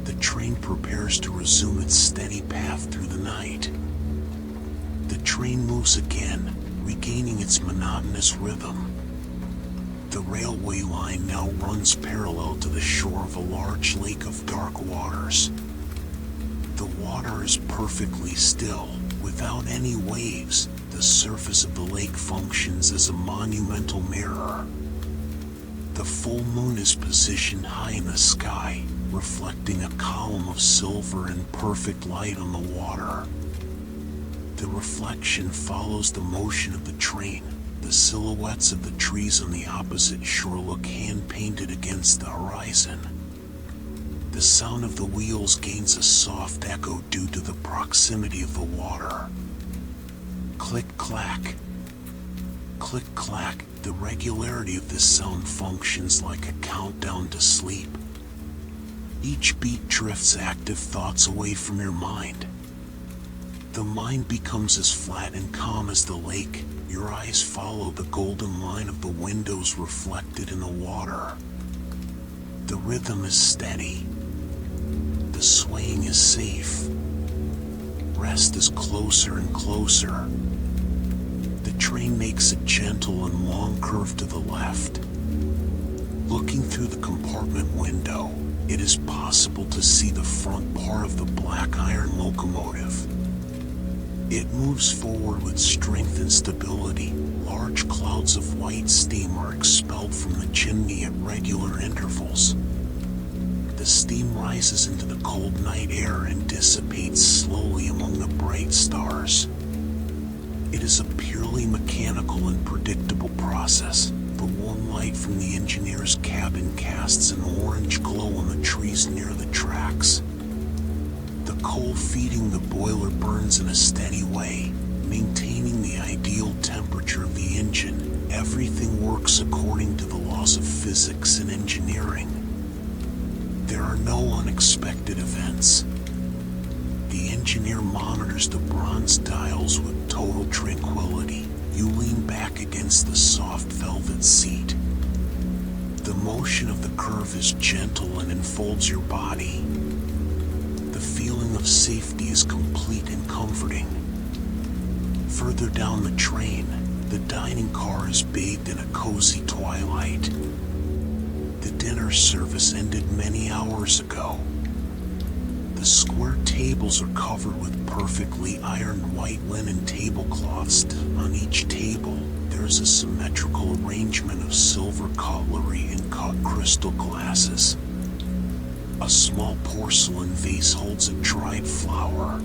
The train prepares to resume its steady path through the night. The train moves again, regaining its monotonous rhythm. The railway line now runs parallel to the shore of a large lake of dark waters. The water is perfectly still, without any waves. The surface of the lake functions as a monumental mirror. The full moon is positioned high in the sky, reflecting a column of silver in perfect light on the water. The reflection follows the motion of the train. The silhouettes of the trees on the opposite shore look hand-painted against the horizon. The sound of the wheels gains a soft echo due to the proximity of the water. Click-clack. Click-clack. The regularity of this sound functions like a countdown to sleep. Each beat drifts active thoughts away from your mind. The mind becomes as flat and calm as the lake. Your eyes follow the golden line of the windows reflected in the water. The rhythm is steady. The swaying is safe. Rest is closer and closer. The train makes a gentle and long curve to the left. Looking through the compartment window, it is possible to see the front part of the black iron locomotive. It moves forward with strength and stability. Large clouds of white steam are expelled from the chimney at regular intervals. The steam rises into the cold night air and dissipates slowly among the bright stars. It is a purely mechanical and predictable process. The warm light from the engineer's cabin casts an orange glow on the trees near the tracks. The coal feeding the boiler burns in a steady way, maintaining the ideal temperature of the engine. Everything works according to the laws of physics and engineering. There are no unexpected events. The engineer monitors the bronze dials with total tranquility. You lean back against the soft velvet seat. The motion of the curve is gentle and enfolds your body. The feeling of safety is complete and comforting. Further down the train, the dining car is bathed in a cozy twilight. The dinner service ended many hours ago. The square tables are covered with perfectly ironed white linen tablecloths. On each table, there is a symmetrical arrangement of silver cutlery and cut crystal glasses. A small porcelain vase holds a dried flower.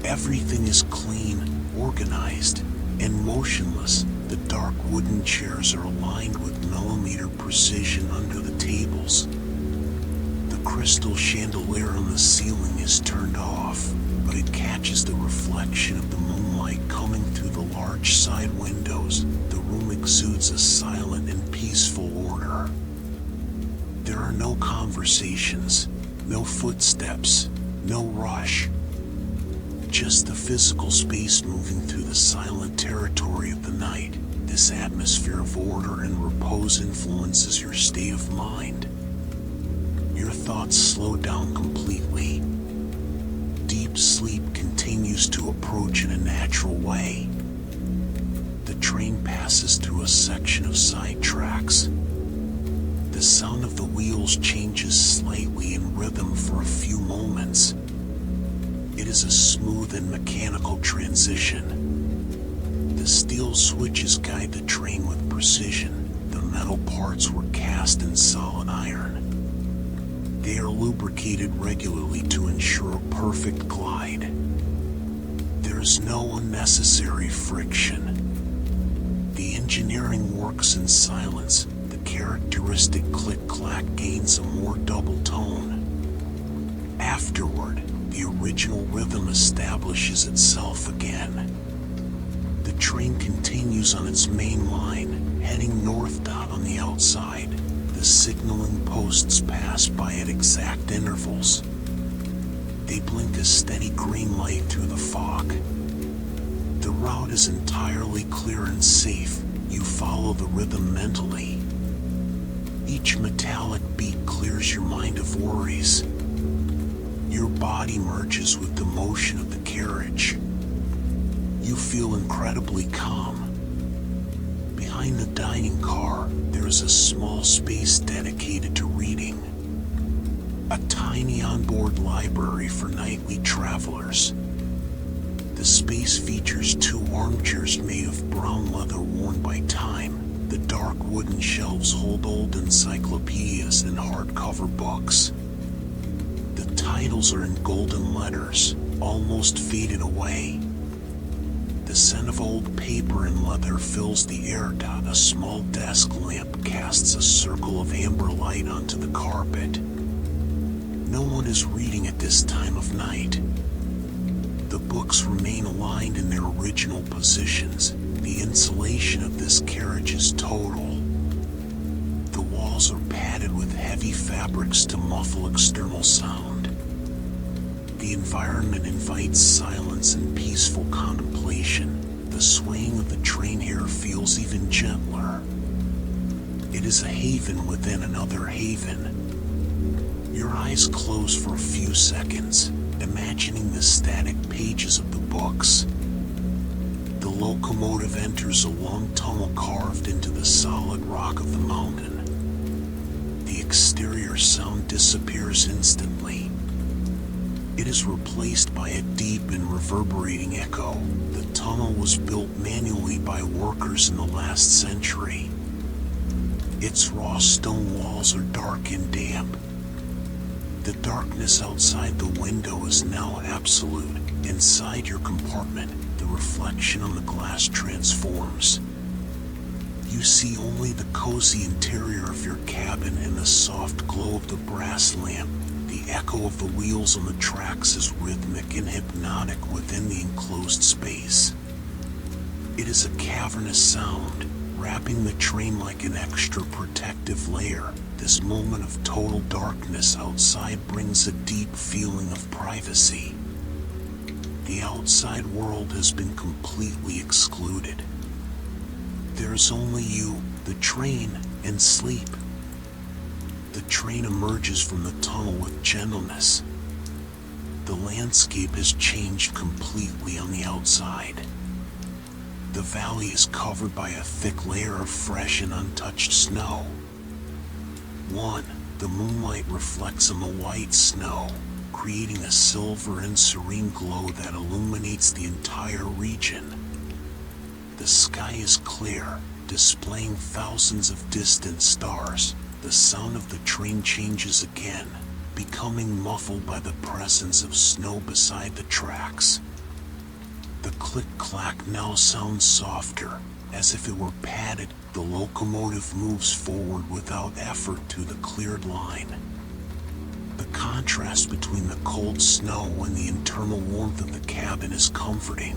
Everything is clean, organized, and motionless. The dark wooden chairs are aligned with millimeter precision under the tables. The crystal chandelier on the ceiling is turned off, but it catches the reflection of the moonlight coming through the large side windows. The room exudes a silent and peaceful order. There are no conversations, no footsteps, no rush. Just the physical space moving through the silent territory of the night. This atmosphere of order and repose influences your state of mind. Your thoughts slow down completely. Deep sleep continues to approach in a natural way. The train passes through a section of side tracks. The sound of the wheels changes slightly in rhythm for a few moments. It is a smooth and mechanical transition. The steel switches guide the train with precision. The metal parts were cast in solid iron. They are lubricated regularly to ensure a perfect glide. There is no unnecessary friction. The engineering works in silence. The characteristic click-clack gains a more double tone. Afterward, the original rhythm establishes itself again. The train continues on its main line, heading north. On the outside, the signaling posts pass by at exact intervals. They blink a steady green light through the fog. The route is entirely clear and safe. You follow the rhythm mentally. Each metallic beat clears your mind of worries. Your body merges with the motion of the carriage. You feel incredibly calm. Behind the dining car, there is a small space dedicated to reading. A tiny onboard library for nightly travelers. The space features 2 armchairs made of brown leather worn by time. The dark wooden shelves hold old encyclopedias and hardcover books. The titles are in golden letters, almost faded away. The scent of old paper and leather fills the air. A small desk lamp casts a circle of amber light onto the carpet. No one is reading at this time of night. The books remain aligned in their original positions. The insulation of this carriage is total. The walls are padded with heavy fabrics to muffle external sound. The environment invites silence and peaceful contemplation. The swaying of the train here feels even gentler. It is a haven within another haven. Your eyes close for a few seconds, imagining the static pages of the books. The locomotive enters a long tunnel carved into the solid rock of the mountain. The exterior sound disappears instantly. It is replaced by a deep and reverberating echo. The tunnel was built manually by workers in the last century. Its raw stone walls are dark and damp. The darkness outside the window is now absolute. Inside your compartment, the reflection on the glass transforms. You see only the cozy interior of your cabin and the soft glow of the brass lamp. The echo of the wheels on the tracks is rhythmic and hypnotic within the enclosed space. It is a cavernous sound, wrapping the train like an extra protective layer. This moment of total darkness outside brings a deep feeling of privacy. The outside world has been completely excluded. There's only you, the train, and sleep. The train emerges from the tunnel with gentleness. The landscape has changed completely on the outside. The valley is covered by a thick layer of fresh and untouched snow. The moonlight reflects on the white snow, creating a silver and serene glow that illuminates the entire region. The sky is clear, displaying thousands of distant stars. The sound of the train changes again, becoming muffled by the presence of snow beside the tracks. The click-clack now sounds softer, as if it were padded. The locomotive moves forward without effort to the cleared line. The contrast between the cold snow and the internal warmth of the cabin is comforting.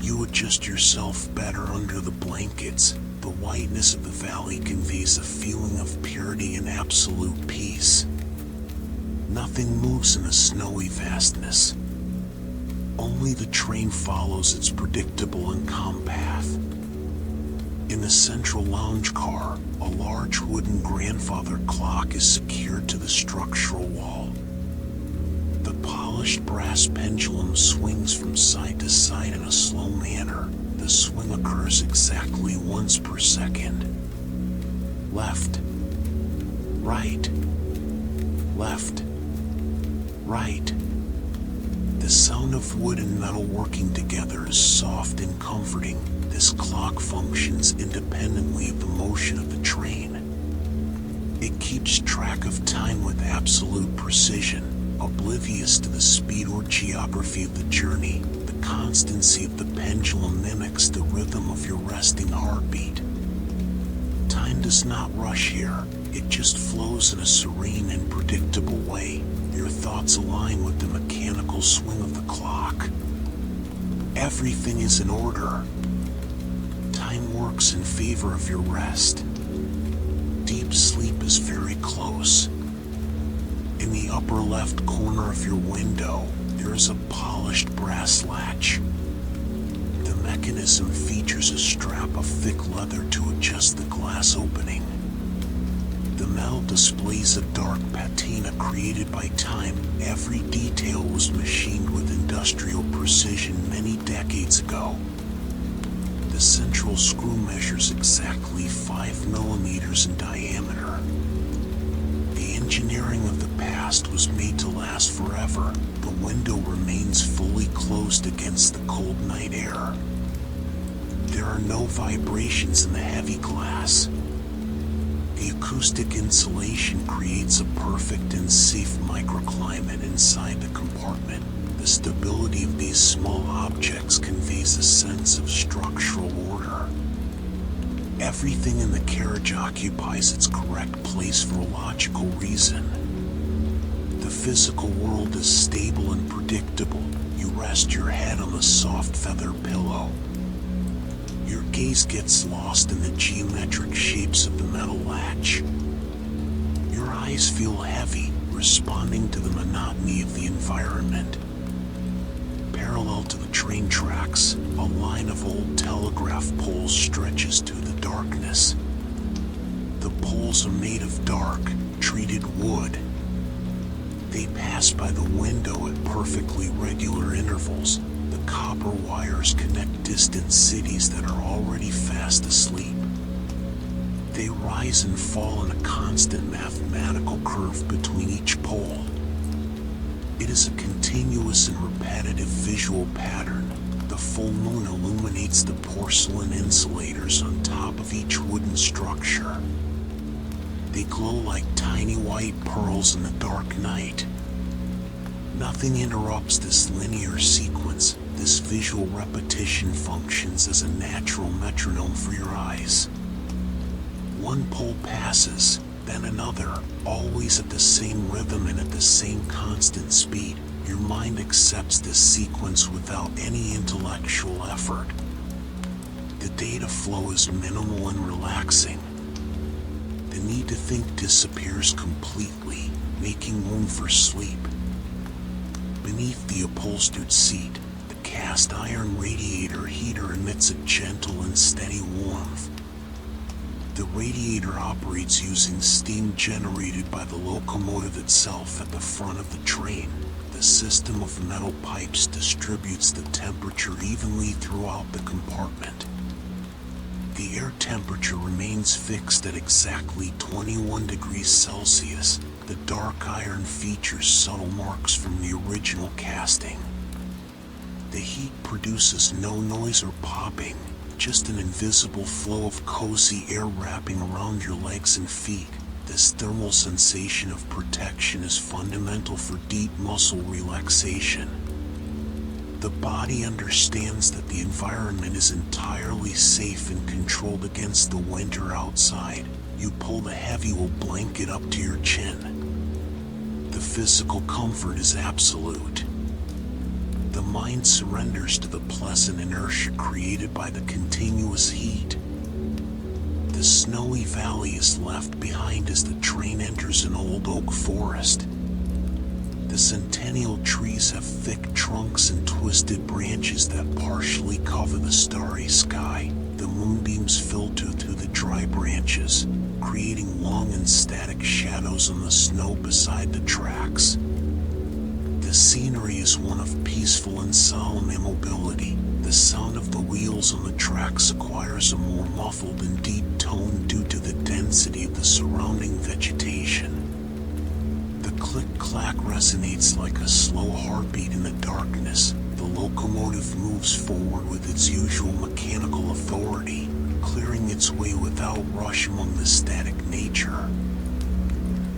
You adjust yourself better under the blankets. The whiteness of the valley conveys a feeling of purity and absolute peace. Nothing moves in the snowy vastness. Only the train follows its predictable and calm path. In the central lounge car, a large wooden grandfather clock is secured to the structural wall. The polished brass pendulum swings from side to side in a slow manner. The swing occurs exactly once per second. Left, right, left, right. The sound of wood and metal working together is soft and comforting. This clock functions independently of the motion of the train. It keeps track of time with absolute precision, oblivious to the speed or geography of the journey. The constancy of the pendulum mimics the rhythm of your resting heartbeat. Time does not rush here. It just flows in a serene and predictable way. Your thoughts align with the mechanical swing of the clock. Everything is in order. Time works in favor of your rest. Deep sleep is very close. In the upper left corner of your window, there is a polished brass latch. The mechanism features a strap of thick leather to adjust the glass opening. The metal displays a dark patina created by time. Every detail was machined with industrial precision many decades ago. The central screw measures exactly 5 millimeters in diameter. The engineering of the past was made to last forever. The window remains fully closed against the cold night air. There are no vibrations in the heavy glass. The acoustic insulation creates a perfect and safe microclimate inside the compartment. The stability of these small objects conveys a sense of structural order. Everything in the carriage occupies its correct place for a logical reason. The physical world is stable and predictable. You rest your head on the soft feather pillow. Your gaze gets lost in the geometric shapes of the metal latch. Your eyes feel heavy, responding to the monotony of the environment. Parallel to the train tracks, a line of old telegraph poles stretches to the darkness. The poles are made of dark, treated wood. They pass by the window at perfectly regular intervals. The copper wires connect distant cities that are already fast asleep. They rise and fall in a constant mathematical curve between each pole. It is a continuous and repetitive visual pattern. The full moon illuminates the porcelain insulators on top of each wooden structure. They glow like tiny white pearls in the dark night. Nothing interrupts this linear sequence. This visual repetition functions as a natural metronome for your eyes. One pole passes, then another, always at the same rhythm and at the same constant speed. Your mind accepts this sequence without any intellectual effort. The data flow is minimal and relaxing. The need to think disappears completely, making room for sleep. Beneath the upholstered seat, the cast iron radiator heater emits a gentle and steady warmth. The radiator operates using steam generated by the locomotive itself at the front of the train. The system of metal pipes distributes the temperature evenly throughout the compartment. The air temperature remains fixed at exactly 21 degrees Celsius. The dark iron features subtle marks from the original casting. The heat produces no noise or popping, just an invisible flow of cozy air wrapping around your legs and feet. This thermal sensation of protection is fundamental for deep muscle relaxation. The body understands that the environment is entirely safe and controlled against the winter outside. You pull the heavy wool blanket up to your chin. The physical comfort is absolute. The mind surrenders to the pleasant inertia created by the continuous heat. The snowy valley is left behind as the train enters an old oak forest. The centennial trees have thick trunks and twisted branches that partially cover the starry sky. The moonbeams filter through the dry branches, creating long and static shadows on the snow beside the tracks. The scenery is one of peaceful and solemn immobility. The sound of the wheels on the tracks acquires a more muffled and deep tone due to the density of the surrounding vegetation. The click-clack resonates like a slow heartbeat in the darkness. The locomotive moves forward with its usual mechanical authority, clearing its way without rush among the static nature.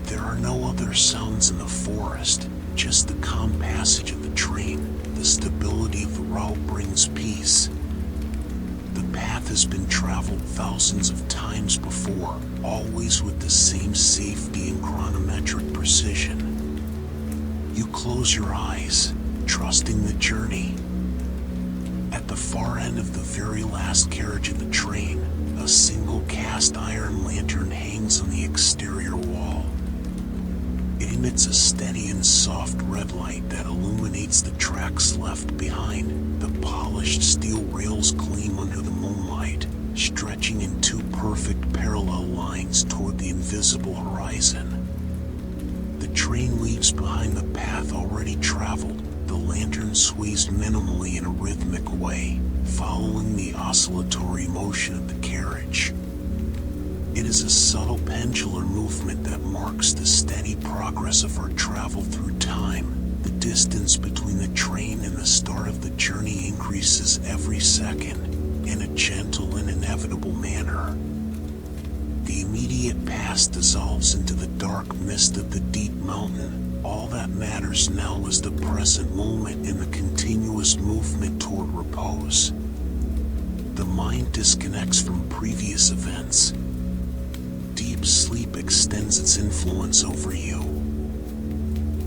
There are no other sounds in the forest, just the calm passage of the train. The stability of the route brings peace. The path has been traveled thousands of times before, always with the same safety and chronometric precision. You close your eyes, trusting the journey. At the far end of the very last carriage of the train, a single cast iron lantern hangs on the exterior wall. It emits a steady and soft red light that illuminates the tracks left behind. The polished steel rails gleam under the moonlight, stretching in two perfect parallel lines toward the invisible horizon. The train leaves behind the path already traveled. The lantern sways minimally in a rhythmic way, following the oscillatory motion of the carriage. It is a subtle pendular movement that marks the steady progress of our travel through time. The distance between the train and the start of the journey increases every second, in a gentle and inevitable manner. The immediate past dissolves into the dark mist of the deep mountain. All that matters now is the present moment and the continuous movement toward repose. The mind disconnects from previous events. Deep sleep extends its influence over you.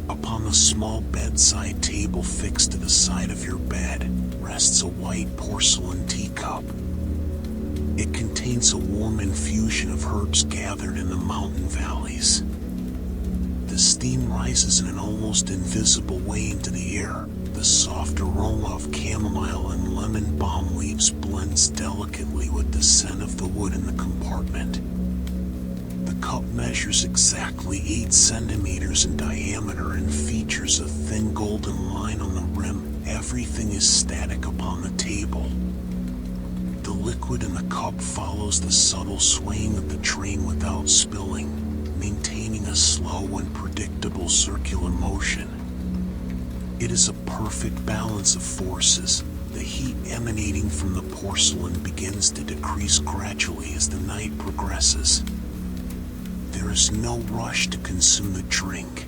Upon the small bedside table fixed to the side of your bed rests a white porcelain teacup. It contains a warm infusion of herbs gathered in the mountain valleys. The steam rises in an almost invisible way into the air. The soft aroma of chamomile and lemon balm leaves blends delicately with the scent of the wood in the compartment. The cup measures exactly 8 centimeters in diameter and features a thin golden line on the rim. Everything is static upon the table. The liquid in the cup follows the subtle swaying of the train without spilling, maintaining a slow and predictable circular motion. It is a perfect balance of forces. The heat emanating from the porcelain begins to decrease gradually as the night progresses. There is no rush to consume the drink.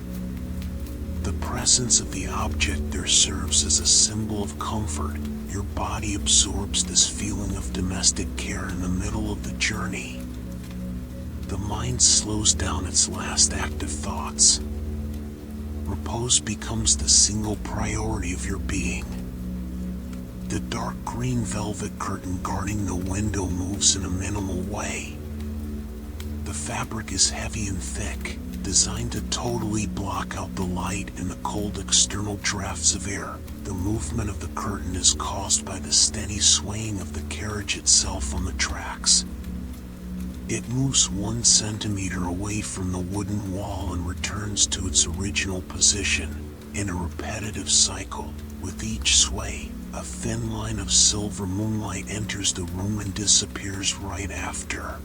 The presence of the object there serves as a symbol of comfort. Your body absorbs this feeling of domestic care in the middle of the journey. The mind slows down its last active thoughts. Repose becomes the single priority of your being. The dark green velvet curtain guarding the window moves in a minimal way. The fabric is heavy and thick, designed to totally block out the light and the cold external drafts of air. The movement of the curtain is caused by the steady swaying of the carriage itself on the tracks. It moves 1 centimeter away from the wooden wall and returns to its original position, in a repetitive cycle. With each sway, a thin line of silver moonlight enters the room and disappears right after.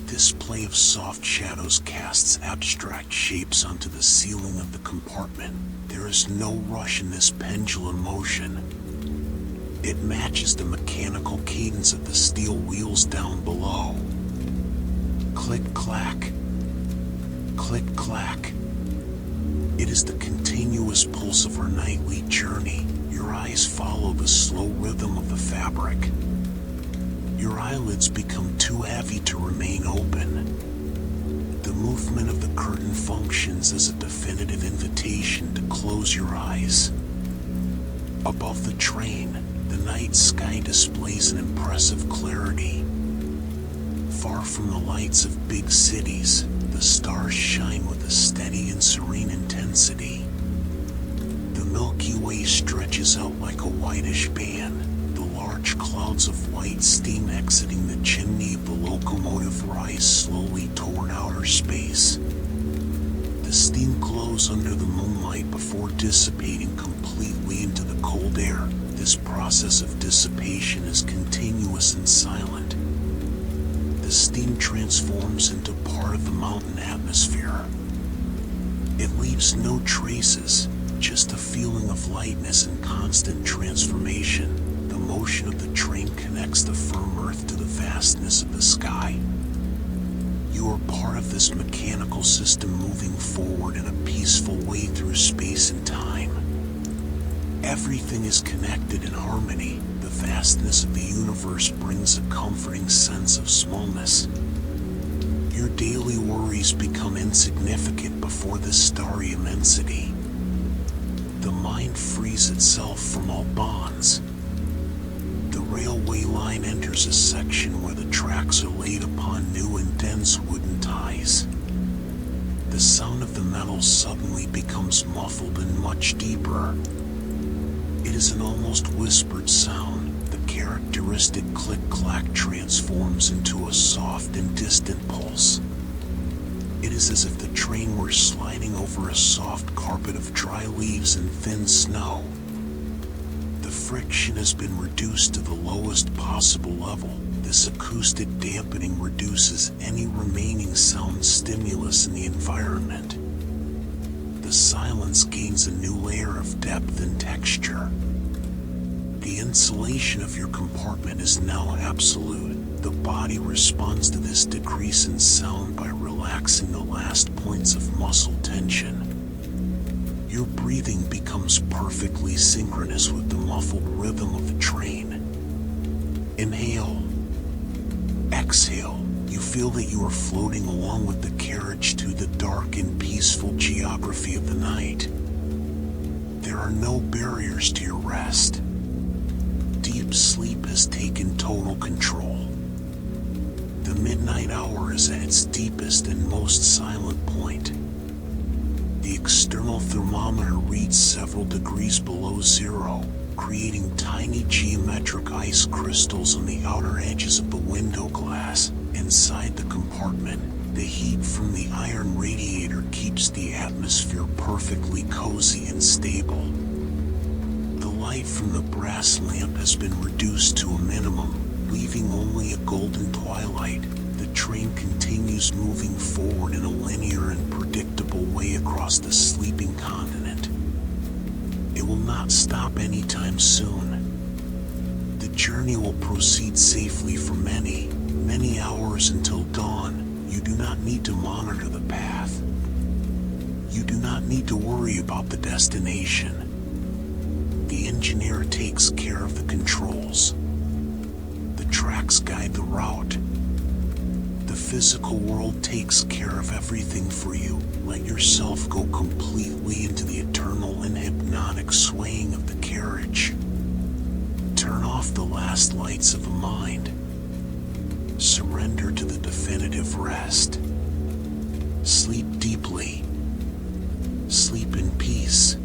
This play of soft shadows casts abstract shapes onto the ceiling of the compartment. There is no rush in this pendulum motion. It matches the mechanical cadence of the steel wheels down below. Click-clack, click-clack. It is the continuous pulse of our nightly journey. Your eyes follow the slow rhythm of the fabric. Your eyelids become too heavy to remain open. The movement of the curtain functions as a definitive invitation to close your eyes. Above the train, the night sky displays an impressive clarity. Far from the lights of big cities, the stars shine with a steady and serene intensity. The Milky Way stretches out like a whitish band. Large clouds of white steam exiting the chimney of the locomotive rise slowly toward outer space. The steam glows under the moonlight before dissipating completely into the cold air. This process of dissipation is continuous and silent. The steam transforms into part of the mountain atmosphere. It leaves no traces, just a feeling of lightness and constant transformation. The motion of the train connects the firm earth to the vastness of the sky. You are part of this mechanical system moving forward in a peaceful way through space and time. Everything is connected in harmony. The vastness of the universe brings a comforting sense of smallness. Your daily worries become insignificant before this starry immensity. The mind frees itself from all bonds. The railway line enters a section where the tracks are laid upon new and dense wooden ties. The sound of the metal suddenly becomes muffled and much deeper. It is an almost whispered sound. The characteristic click-clack transforms into a soft and distant pulse. It is as if the train were sliding over a soft carpet of dry leaves and thin snow. The friction has been reduced to the lowest possible level. This acoustic dampening reduces any remaining sound stimulus in the environment. The silence gains a new layer of depth and texture. The insulation of your compartment is now absolute. The body responds to this decrease in sound by relaxing the last points of muscle tension. Your breathing becomes perfectly synchronous with the muffled rhythm of the train. Inhale. Exhale. You feel that you are floating along with the carriage to the dark and peaceful geography of the night. There are no barriers to your rest. Deep sleep has taken total control. The midnight hour is at its deepest and most silent point. The external thermometer reads several degrees below zero, creating tiny geometric ice crystals on the outer edges of the window glass. Inside the compartment, the heat from the iron radiator keeps the atmosphere perfectly cozy and stable. The light from the brass lamp has been reduced to a minimum, leaving only a golden twilight. The train continues moving forward in a linear and predictable way across the sleeping continent. It will not stop anytime soon. The journey will proceed safely for many hours until dawn. You do not need to monitor the path. You do not need to worry about the destination. The engineer takes care of the controls. The tracks guide the route. The physical world takes care of everything for you. Let yourself go completely into the eternal and hypnotic swaying of the carriage. Turn off the last lights of the mind. Surrender to the definitive rest. Sleep deeply. Sleep in peace.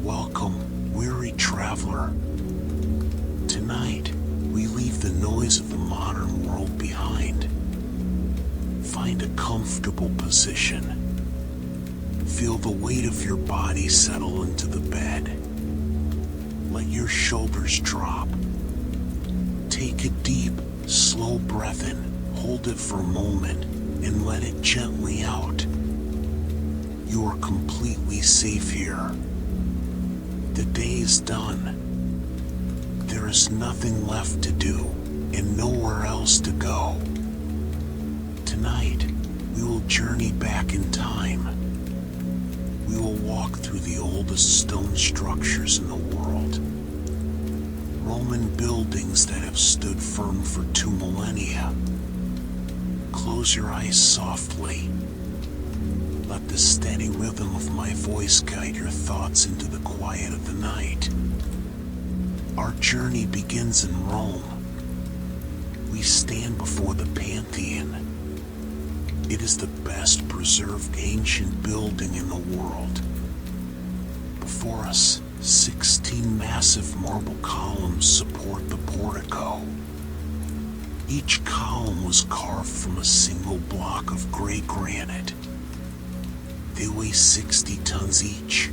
Welcome, weary traveler. Tonight, we leave the noise of the modern world behind. Find a comfortable position. Feel the weight of your body settle into the bed. Let your shoulders drop. Take a deep, slow breath in, hold it for a moment, and let it gently out. You are completely safe here. The day is done. There is nothing left to do, and nowhere else to go. Tonight, we will journey back in time. We will walk through the oldest stone structures in the world. Roman buildings that have stood firm for 2 millennia. Close your eyes softly. Let the steady rhythm of my voice guide your thoughts into the quiet of the night. Our journey begins in Rome. We stand before the Pantheon. It is the best preserved ancient building in the world. Before us, 16 massive marble columns support the portico. Each column was carved from a single block of gray granite. They weigh 60 tons each.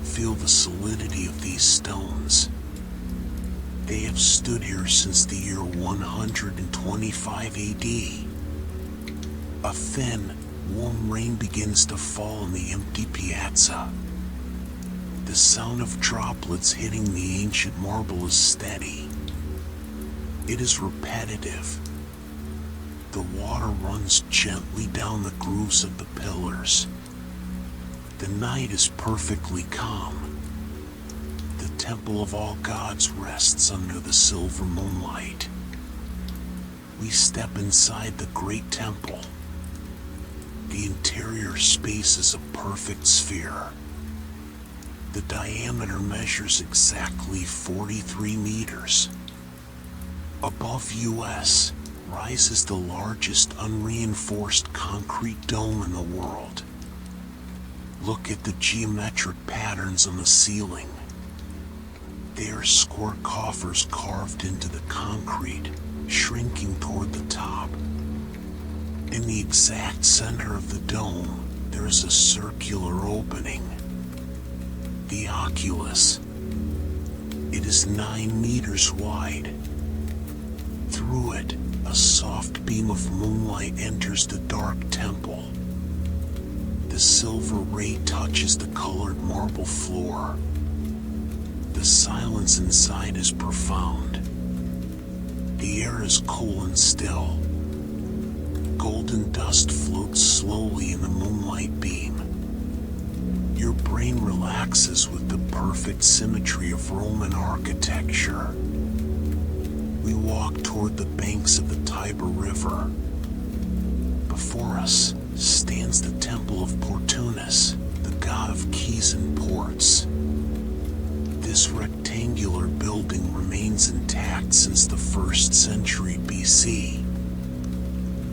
Feel the solidity of these stones. They have stood here since the year 125 AD. A thin, warm rain begins to fall on the empty piazza. The sound of droplets hitting the ancient marble is steady. It is repetitive. The water runs gently down the grooves of the pillars. The night is perfectly calm. The temple of all gods rests under the silver moonlight. We step inside the great temple. The interior space is a perfect sphere. The diameter measures exactly 43 meters. Above us rises the largest unreinforced concrete dome in the world. Look at the geometric patterns on the ceiling. They are square coffers carved into the concrete, shrinking toward the top. In the exact center of the dome, there is a circular opening. The oculus. It is 9 meters wide. Through it, a soft beam of moonlight enters the dark temple. The silver ray touches the colored marble floor. The silence inside is profound. The air is cool and still. Golden dust floats slowly in the moonlight beam. Your brain relaxes with the perfect symmetry of Roman architecture. We walk toward the banks of the Tiber River. Before us stands the Temple of Portunus, the god of keys and ports. This rectangular building remains intact since the 1st century BC.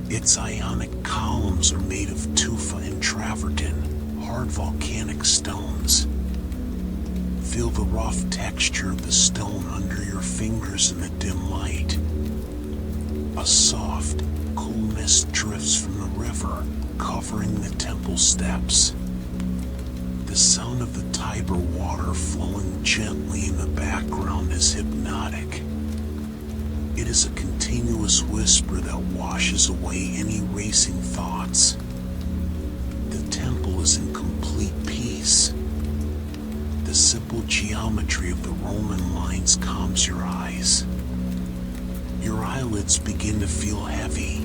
Its ionic columns are made of tufa and travertine, hard volcanic stones. Feel the rough texture of the stone under your fingers in the dim light. A soft, cool mist drifts from the river, covering the temple steps. The sound of the Tiber water flowing gently in the background is hypnotic. It is a continuous whisper that washes away any racing thoughts. The temple is in complete peace. The simple geometry of the Roman lines calms your eyes. Your eyelids begin to feel heavy.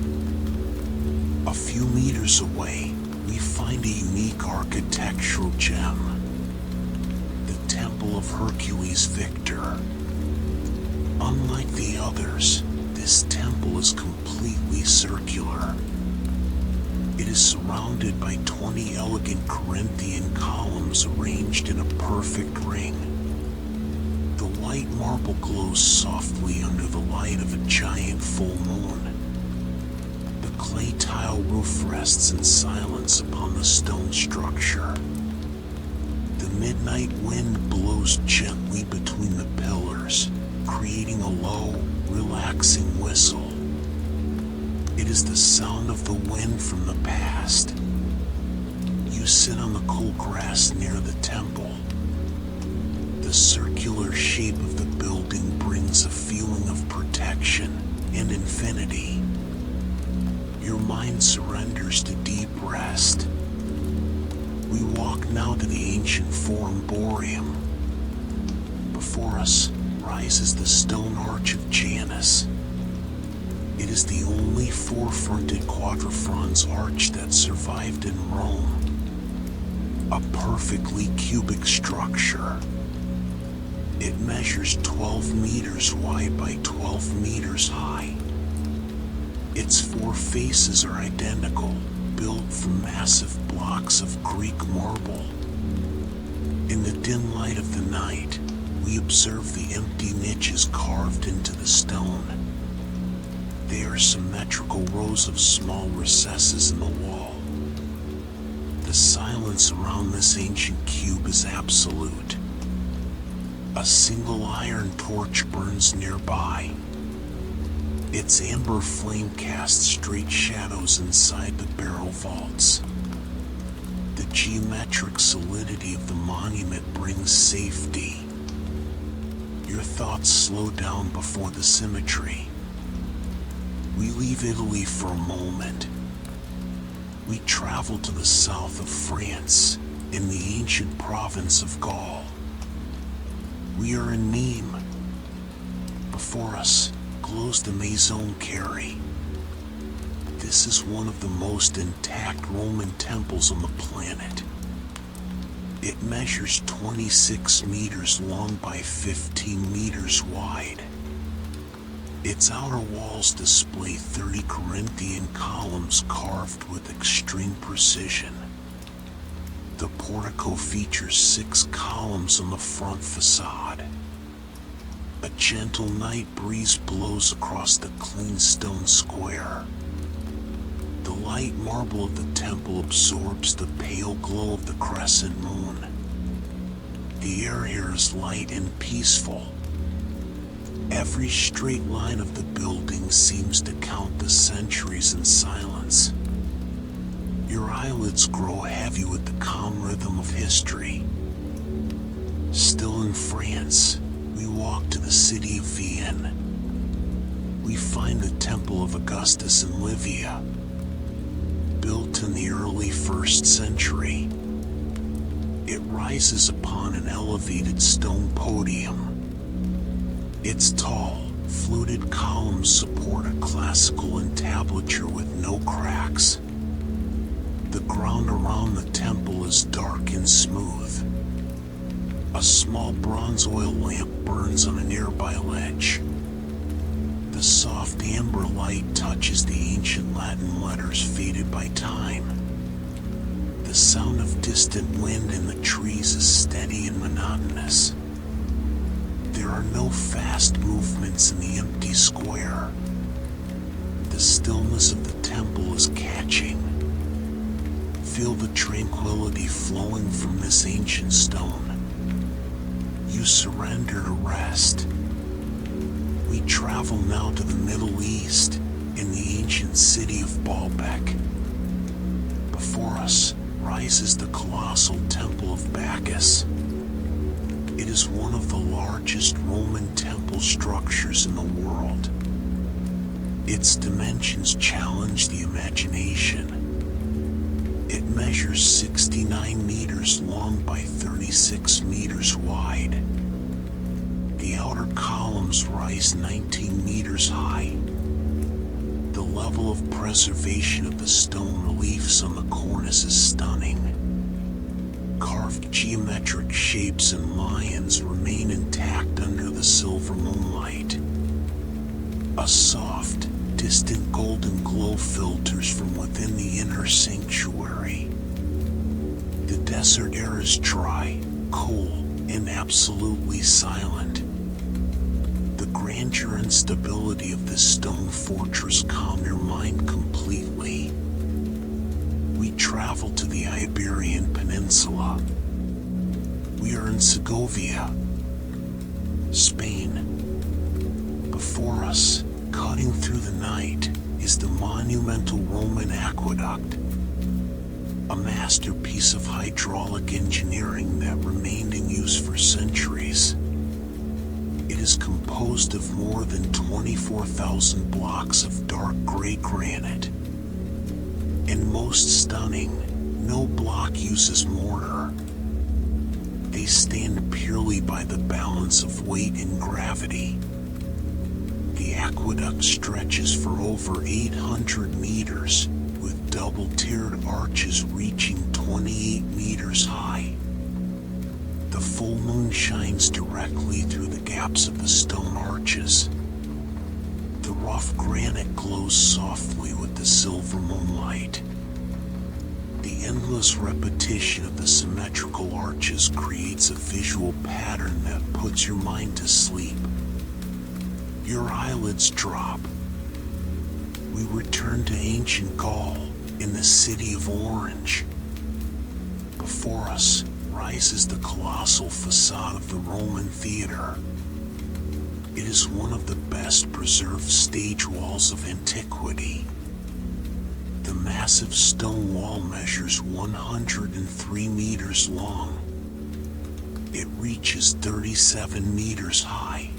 A few meters away, we find a unique architectural gem. The Temple of Hercules Victor. Unlike the others, this temple is completely circular. It is surrounded by 20 elegant Corinthian columns arranged in a perfect ring. The white marble glows softly under the light of a giant full moon. The clay tile roof rests in silence upon the stone structure. The midnight wind blows gently between the pillars, creating a low, relaxing whistle. It is the sound of the wind from the past. You sit on the cool grass near the temple. The circular shape of the building brings a feeling of protection and infinity. Your mind surrenders to deep rest. We walk now to the ancient Forum Boreum. Before us rises the stone arch of Janus. It is the only four-fronted quadrifrons arch that survived in Rome. A perfectly cubic structure. It measures 12 meters wide by 12 meters high. Its 4 faces are identical, built from massive blocks of Greek marble. In the dim light of the night, we observe the empty niches carved into the stone. They are symmetrical rows of small recesses in the wall. The silence around this ancient cube is absolute. A single iron torch burns nearby. Its amber flame casts straight shadows inside the barrel vaults. The geometric solidity of the monument brings safety. Your thoughts slow down before the symmetry. We leave Italy for a moment. We travel to the south of France, in the ancient province of Gaul. We are in Nîmes. Before us glows the Maison Carrée. This is one of the most intact Roman temples on the planet. It measures 26 meters long by 15 meters wide. Its outer walls display 30 Corinthian columns carved with extreme precision. The portico features 6 columns on the front facade. A gentle night breeze blows across the clean stone square. The light marble of the temple absorbs the pale glow of the crescent moon. The air here is light and peaceful. Every straight line of the building seems to count the centuries in silence. Your eyelids grow heavy with the calm rhythm of history. Still in France, we walk to the city of Vienne. We find the Temple of Augustus in Livia, built in the early 1st century. It rises upon an elevated stone podium. Its tall, fluted columns support a classical entablature with no cracks. The ground around the temple is dark and smooth. A small bronze oil lamp burns on a nearby ledge. The soft amber light touches the ancient Latin letters faded by time. The sound of distant wind in the trees is steady and monotonous. There are no fast movements in the empty square. The stillness of the temple is catching. Feel the tranquility flowing from this ancient stone. You surrender to rest. We travel now to the Middle East in the ancient city of Baalbek. Before us rises the colossal temple of Bacchus. It is one of the largest Roman temple structures in the world. Its dimensions challenge the imagination. It measures 69 meters long by 36 meters wide. The outer columns rise 19 meters high. The level of preservation of the stone reliefs on the cornice is stunning. Carved geometric shapes and lions remain intact under the silver moonlight. A soft, distant golden glow filters from within the inner sanctuary. The desert air is dry, cool, and absolutely silent. The grandeur and stability of this stone fortress calm your mind completely. We travel to the Iberian Peninsula. We are in Segovia, Spain. Before us, cutting through the night, is the monumental Roman aqueduct, a masterpiece of hydraulic engineering that remained in use for centuries. It is composed of more than 24,000 blocks of dark gray granite. And most stunning, no block uses mortar. They stand purely by the balance of weight and gravity. The aqueduct stretches for over 800 meters, with double-tiered arches reaching 28 meters high. The full moon shines directly through the gaps of the stone arches. The rough granite glows softly with the silver moonlight. The endless repetition of the symmetrical arches creates a visual pattern that puts your mind to sleep. Your eyelids drop. We return to ancient Gaul in the city of Orange. Before us rises the colossal facade of the Roman theater. It is one of the best preserved stage walls of antiquity. The massive stone wall measures 103 meters long. It reaches 37 meters high.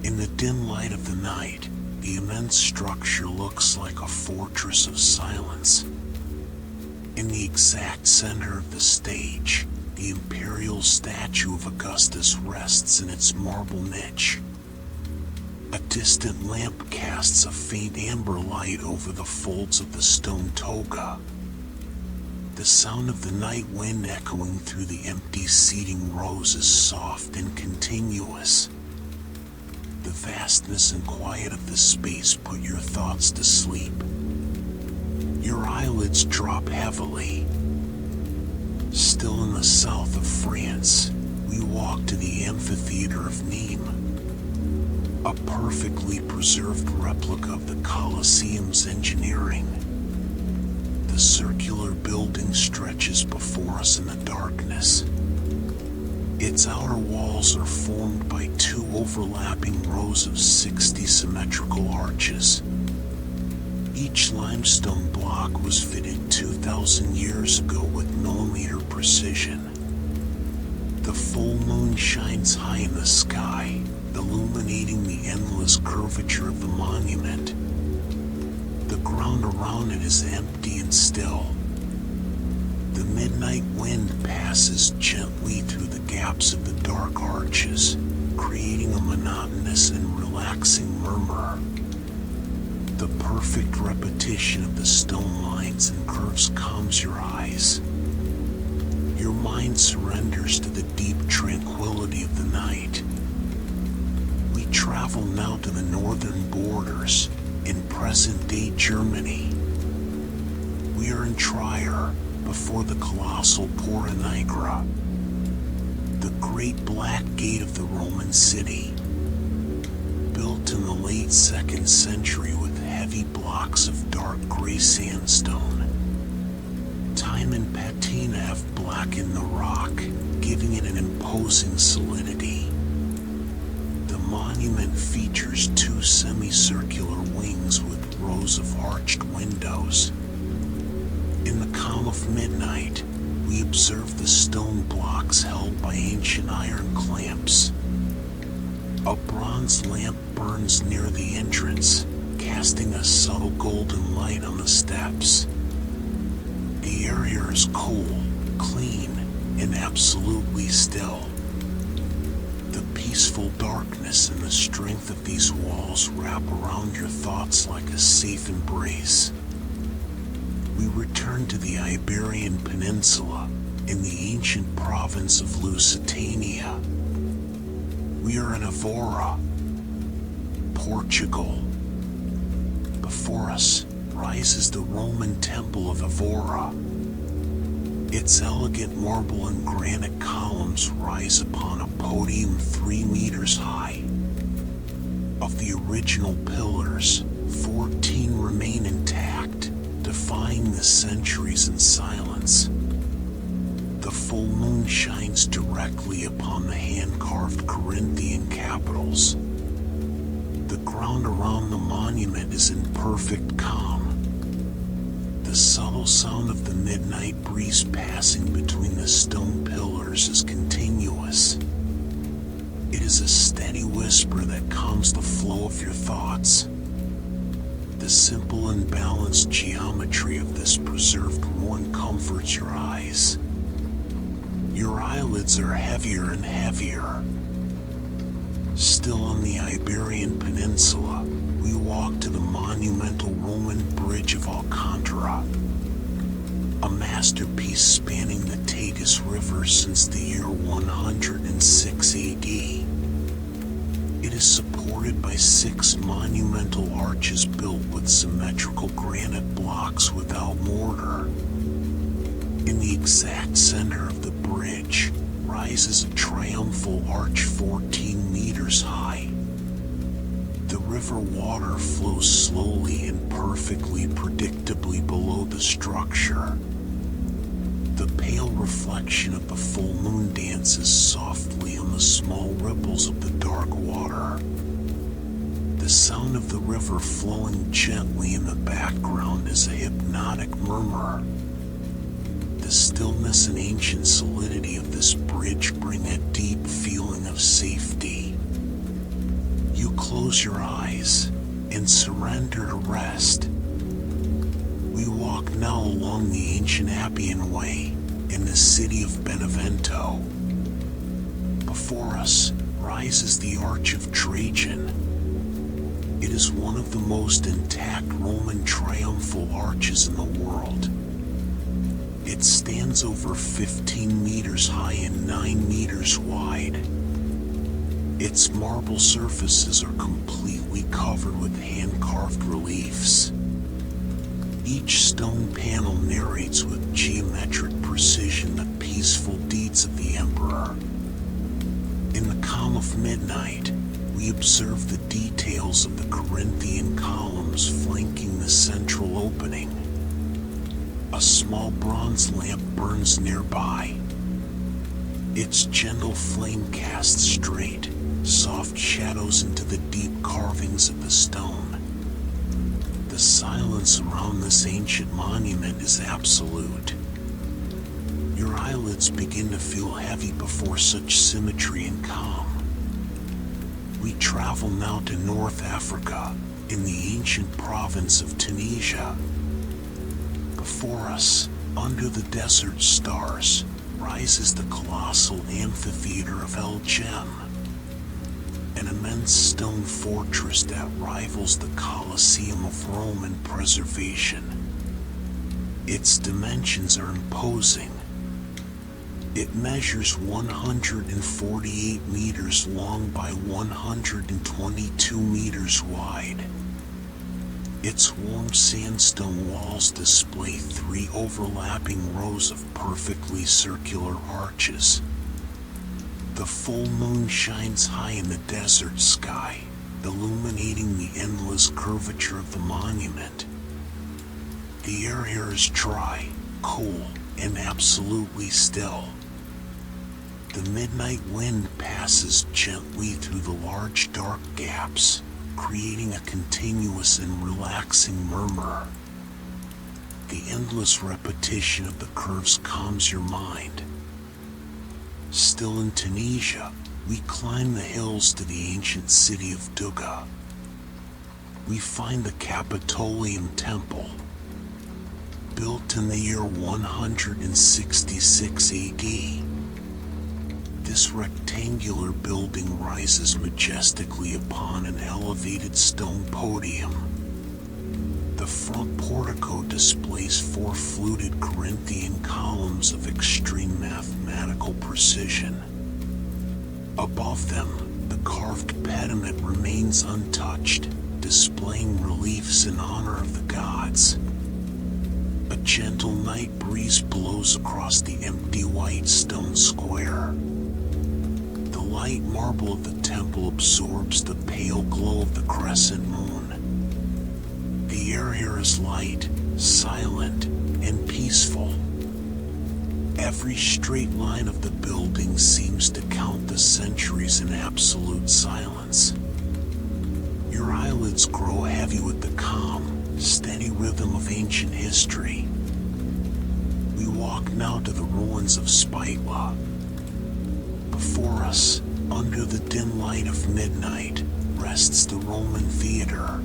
In the dim light of the night, the immense structure looks like a fortress of silence. In the exact center of the stage, the imperial statue of Augustus rests in its marble niche. A distant lamp casts a faint amber light over the folds of the stone toga. The sound of the night wind echoing through the empty seating rows is soft and continuous. The vastness and quiet of the space put your thoughts to sleep. Your eyelids drop heavily. Still in the south of France, we walk to the amphitheater of Nîmes, a perfectly preserved replica of the Colosseum's engineering. The circular building stretches before us in the darkness. Its outer walls are formed by two overlapping rows of 60 symmetrical arches. Each limestone block was fitted 2,000 years ago with millimeter precision. The full moon shines high in the sky, illuminating the endless curvature of the monument. The ground around it is empty and still. The midnight wind passes gently through the gaps of the dark arches, creating a monotonous and relaxing murmur. The perfect repetition of the stone lines and curves calms your eyes. Your mind surrenders to the deep tranquility of the night. We travel now to the northern borders, in present-day Germany. We are in Trier, before the colossal Porta Nigra, the great black gate of the Roman city. Built in the late 2nd century with heavy blocks of dark gray sandstone. Time and patina have blackened the rock, giving it an imposing solidity. The monument features 2 semicircular wings with rows of arched windows. In the calm of midnight, we observe the stone blocks held by ancient iron clamps. A bronze lamp burns near the entrance, casting a subtle golden light on the steps. The area is cool, clean, and absolutely still. The peaceful darkness and the strength of these walls wrap around your thoughts like a safe embrace. We return to the Iberian Peninsula in the ancient province of Lusitania. We are in Evora, Portugal. Before us rises the Roman Temple of Evora. Its elegant marble and granite columns rise upon a podium 3 meters high. Of the original pillars, 14 remain intact, defying the centuries in silence. The full moon shines directly upon the hand-carved Corinthian capitals. The ground around the monument is in perfect calm. The subtle sound of the midnight breeze passing between the stone pillars is continuous. It is a steady whisper that calms the flow of your thoughts. The simple and balanced geometry of this preserved ruin comforts your eyes. Your eyelids are heavier and heavier. Still on the Iberian Peninsula, we walk to the monumental Roman Bridge of Alcantara, a masterpiece spanning the Tagus River since the year 106 AD. It is supported by 6 monumental arches built with symmetrical granite blocks without mortar. In the exact center of the bridge rises a triumphal arch 14 meters high. The river water flows slowly and perfectly predictably below the structure. The pale reflection of the full moon dances softly on the small ripples of the dark water. The sound of the river flowing gently in the background is a hypnotic murmur. The stillness and ancient solidity of this bridge bring a deep feeling of safety. You close your eyes and surrender to rest. We walk now along the ancient Appian Way in the city of Benevento. Before us rises the Arch of Trajan. It is one of the most intact Roman triumphal arches in the world. It stands over 15 meters high and 9 meters wide. Its marble surfaces are completely covered with hand-carved reliefs. Each stone panel narrates with geometric precision the peaceful deeds of the emperor. In the calm of midnight, we observe the details of the Corinthian columns flanking the central opening. A small bronze lamp burns nearby. Its gentle flame casts straight, soft shadows into the deep carvings of the stone. The silent silence around this ancient monument is absolute. Your eyelids begin to feel heavy before such symmetry and calm. We travel now to North Africa, in the ancient province of Tunisia. Before us, under the desert stars, rises the colossal amphitheater of El Jem, an immense stone fortress that rivals the Colosseum of Rome in preservation. Its dimensions are imposing. It measures 148 meters long by 122 meters wide. Its warm sandstone walls display 3 overlapping rows of perfectly circular arches. The full moon shines high in the desert sky, illuminating the endless curvature of the monument. The air here is dry, cool, and absolutely still. The midnight wind passes gently through the large dark gaps, creating a continuous and relaxing murmur. The endless repetition of the curves calms your mind. Still in Tunisia, we climb the hills to the ancient city of Duga. We find the Capitolium Temple. Built in the year 166 AD. This rectangular building rises majestically upon an elevated stone podium. The front portico displays 4 fluted Corinthian columns of extreme mathematical precision. Above them, the carved pediment remains untouched, displaying reliefs in honor of the gods. A gentle night breeze blows across the empty white stone square. The light marble of the temple absorbs the pale glow of the crescent moon. The air here is light, silent, and peaceful. Every straight line of the building seems to count the centuries in absolute silence. Your eyelids grow heavy with the calm, steady rhythm of ancient history. We walk now to the ruins of Spitla. Before us, under the dim light of midnight, rests the Roman theater.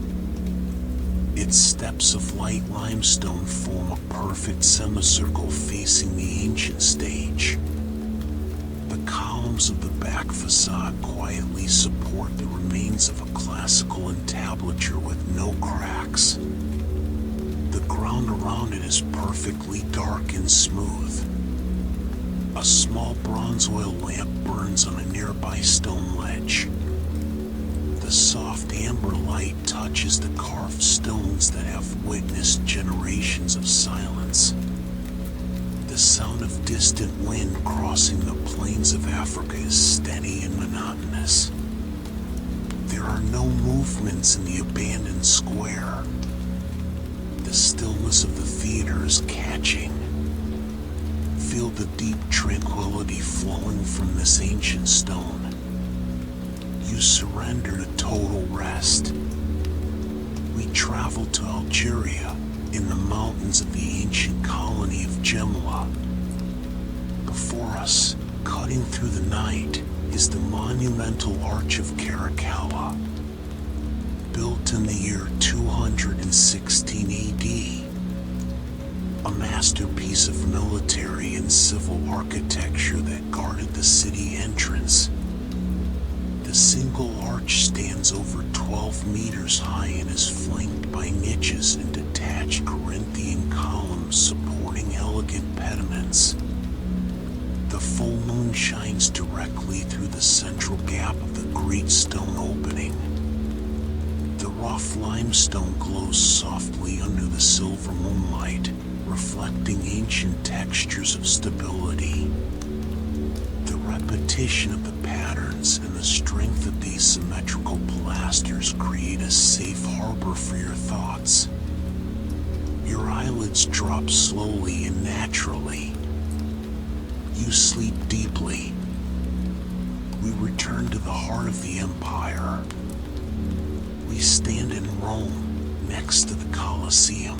Its steps of light limestone form a perfect semicircle facing the ancient stage. The columns of the back facade quietly support the remains of a classical entablature with no cracks. The ground around it is perfectly dark and smooth. A small bronze oil lamp burns on a nearby stone ledge. The soft amber light touches the carved stones that have witnessed generations of silence. The sound of distant wind crossing the plains of Africa is steady and monotonous. There are no movements in the abandoned square. The stillness of the theater is catching. Feel the deep tranquility flowing from this ancient stone. You surrender to total rest. We travel to Algeria, in the mountains of the ancient colony of Gemla. Before us, cutting through the night, is the monumental Arch of Caracalla. Built in the year 216 AD. A masterpiece of military and civil architecture that guarded the city entrance. The single arch stands over 12 meters high and is flanked by niches and detached Corinthian columns supporting elegant pediments. The full moon shines directly through the central gap of the great stone opening. The rough limestone glows softly under the silver moonlight, reflecting ancient textures of stability. The repetition of the patterns and the strength of these symmetrical pilasters create a safe harbor for your thoughts. Your eyelids drop slowly and naturally. You sleep deeply. We return to the heart of the empire. We stand in Rome, next to the Colosseum.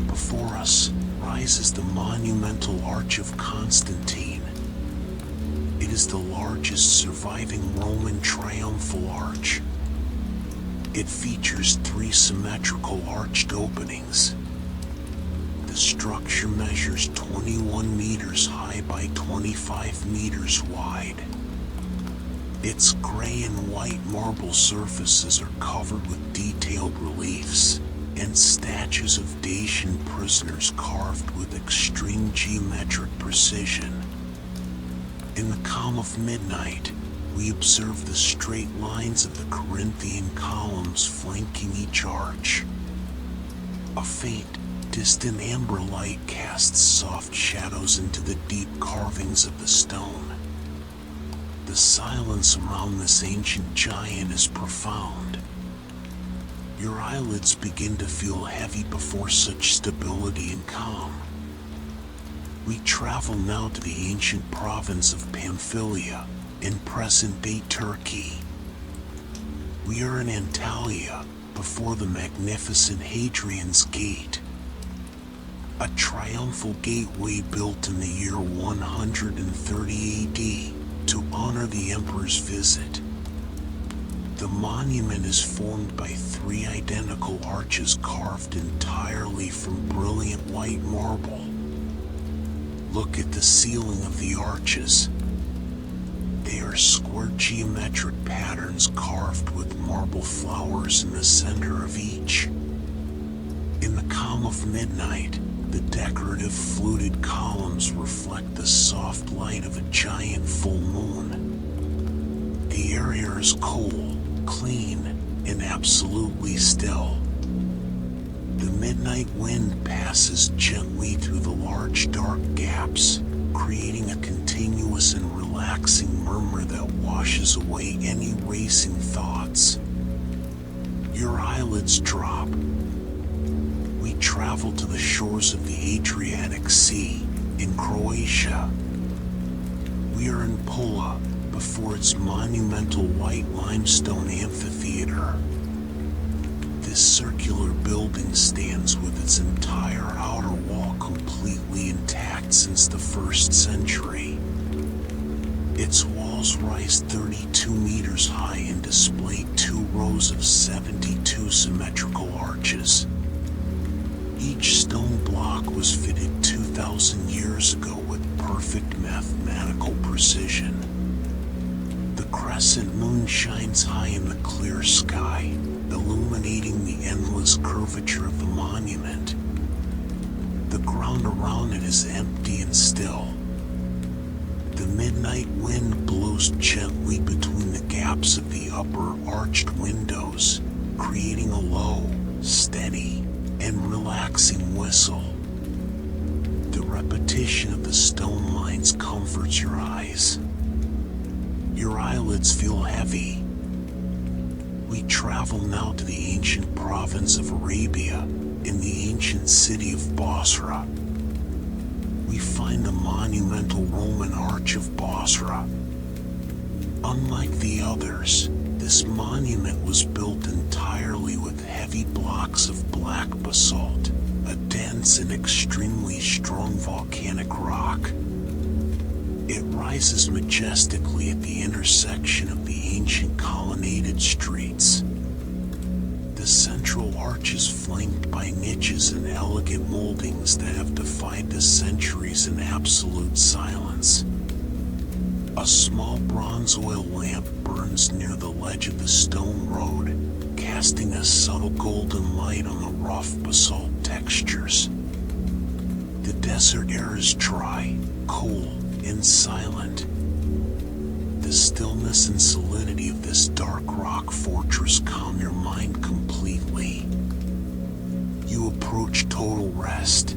Before us rises the monumental Arch of Constantine. It is the largest surviving Roman triumphal arch. It features 3 symmetrical arched openings. The structure measures 21 meters high by 25 meters wide. Its gray and white marble surfaces are covered with detailed reliefs and statues of Dacian prisoners carved with extreme geometric precision. In the calm of midnight, we observe the straight lines of the Corinthian columns flanking each arch. A faint, distant amber light casts soft shadows into the deep carvings of the stone. The silence around this ancient giant is profound. Your eyelids begin to feel heavy before such stability and calm. We travel now to the ancient province of Pamphylia, in present-day Turkey. We are in Antalya, before the magnificent Hadrian's Gate, a triumphal gateway built in the year 130 AD to honor the emperor's visit. The monument is formed by 3 identical arches carved entirely from brilliant white marble. Look at the ceiling of the arches. They are square geometric patterns carved with marble flowers in the center of each. In the calm of midnight, the decorative fluted columns reflect the soft light of a giant full moon. The air here is cool, clean, and absolutely still. The midnight wind passes gently through the large dark gaps, creating a continuous and relaxing murmur that washes away any racing thoughts. Your eyelids drop. We travel to the shores of the Adriatic Sea in Croatia. We are in Pula, before its monumental white limestone amphitheater. This circular building stands with its entire outer wall completely intact since the 1st century. Its walls rise 32 meters high and display 2 rows of 72 symmetrical arches. Each stone block was fitted 2,000 years ago with perfect mathematical precision. The crescent moon shines high in the clear sky, illuminating the endless curvature of the monument. The ground around it is empty and still. The midnight wind blows gently between the gaps of the upper arched windows, creating a low, steady, and relaxing whistle. The repetition of the stone lines comforts your eyes. Your eyelids feel heavy. We travel now to the ancient province of Arabia, in the ancient city of Bosra. We find the monumental Roman Arch of Bosra. Unlike the others, this monument was built entirely with heavy blocks of black basalt, a dense and extremely strong volcanic rock. It rises majestically at the intersection of the ancient colonnaded streets. The central arch is flanked by niches and elegant moldings that have defied the centuries in absolute silence. A small bronze oil lamp burns near the ledge of the stone road, casting a subtle golden light on the rough basalt textures. The desert air is dry, cool, and silent. The stillness and solidity of this dark rock fortress calm your mind completely. You approach total rest.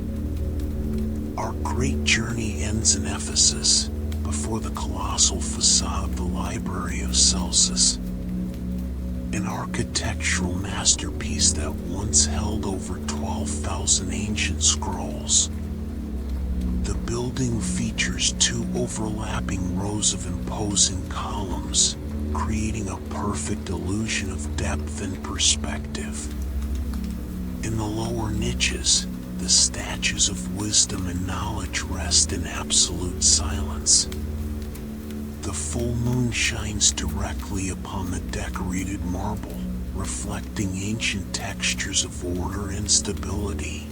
Our great journey ends in Ephesus, before the colossal facade of the Library of Celsus, an architectural masterpiece that once held over 12,000 ancient scrolls. The building features 2 overlapping rows of imposing columns, creating a perfect illusion of depth and perspective. In the lower niches, the statues of wisdom and knowledge rest in absolute silence. The full moon shines directly upon the decorated marble, reflecting ancient textures of order and stability.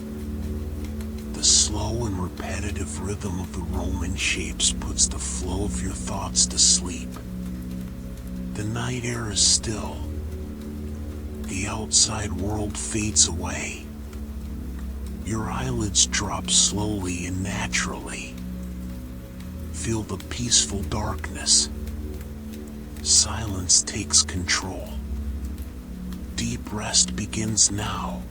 The slow and repetitive rhythm of the Roman shapes puts the flow of your thoughts to sleep. The night air is still. The outside world fades away. Your eyelids drop slowly and naturally. Feel the peaceful darkness. Silence takes control. Deep rest begins now.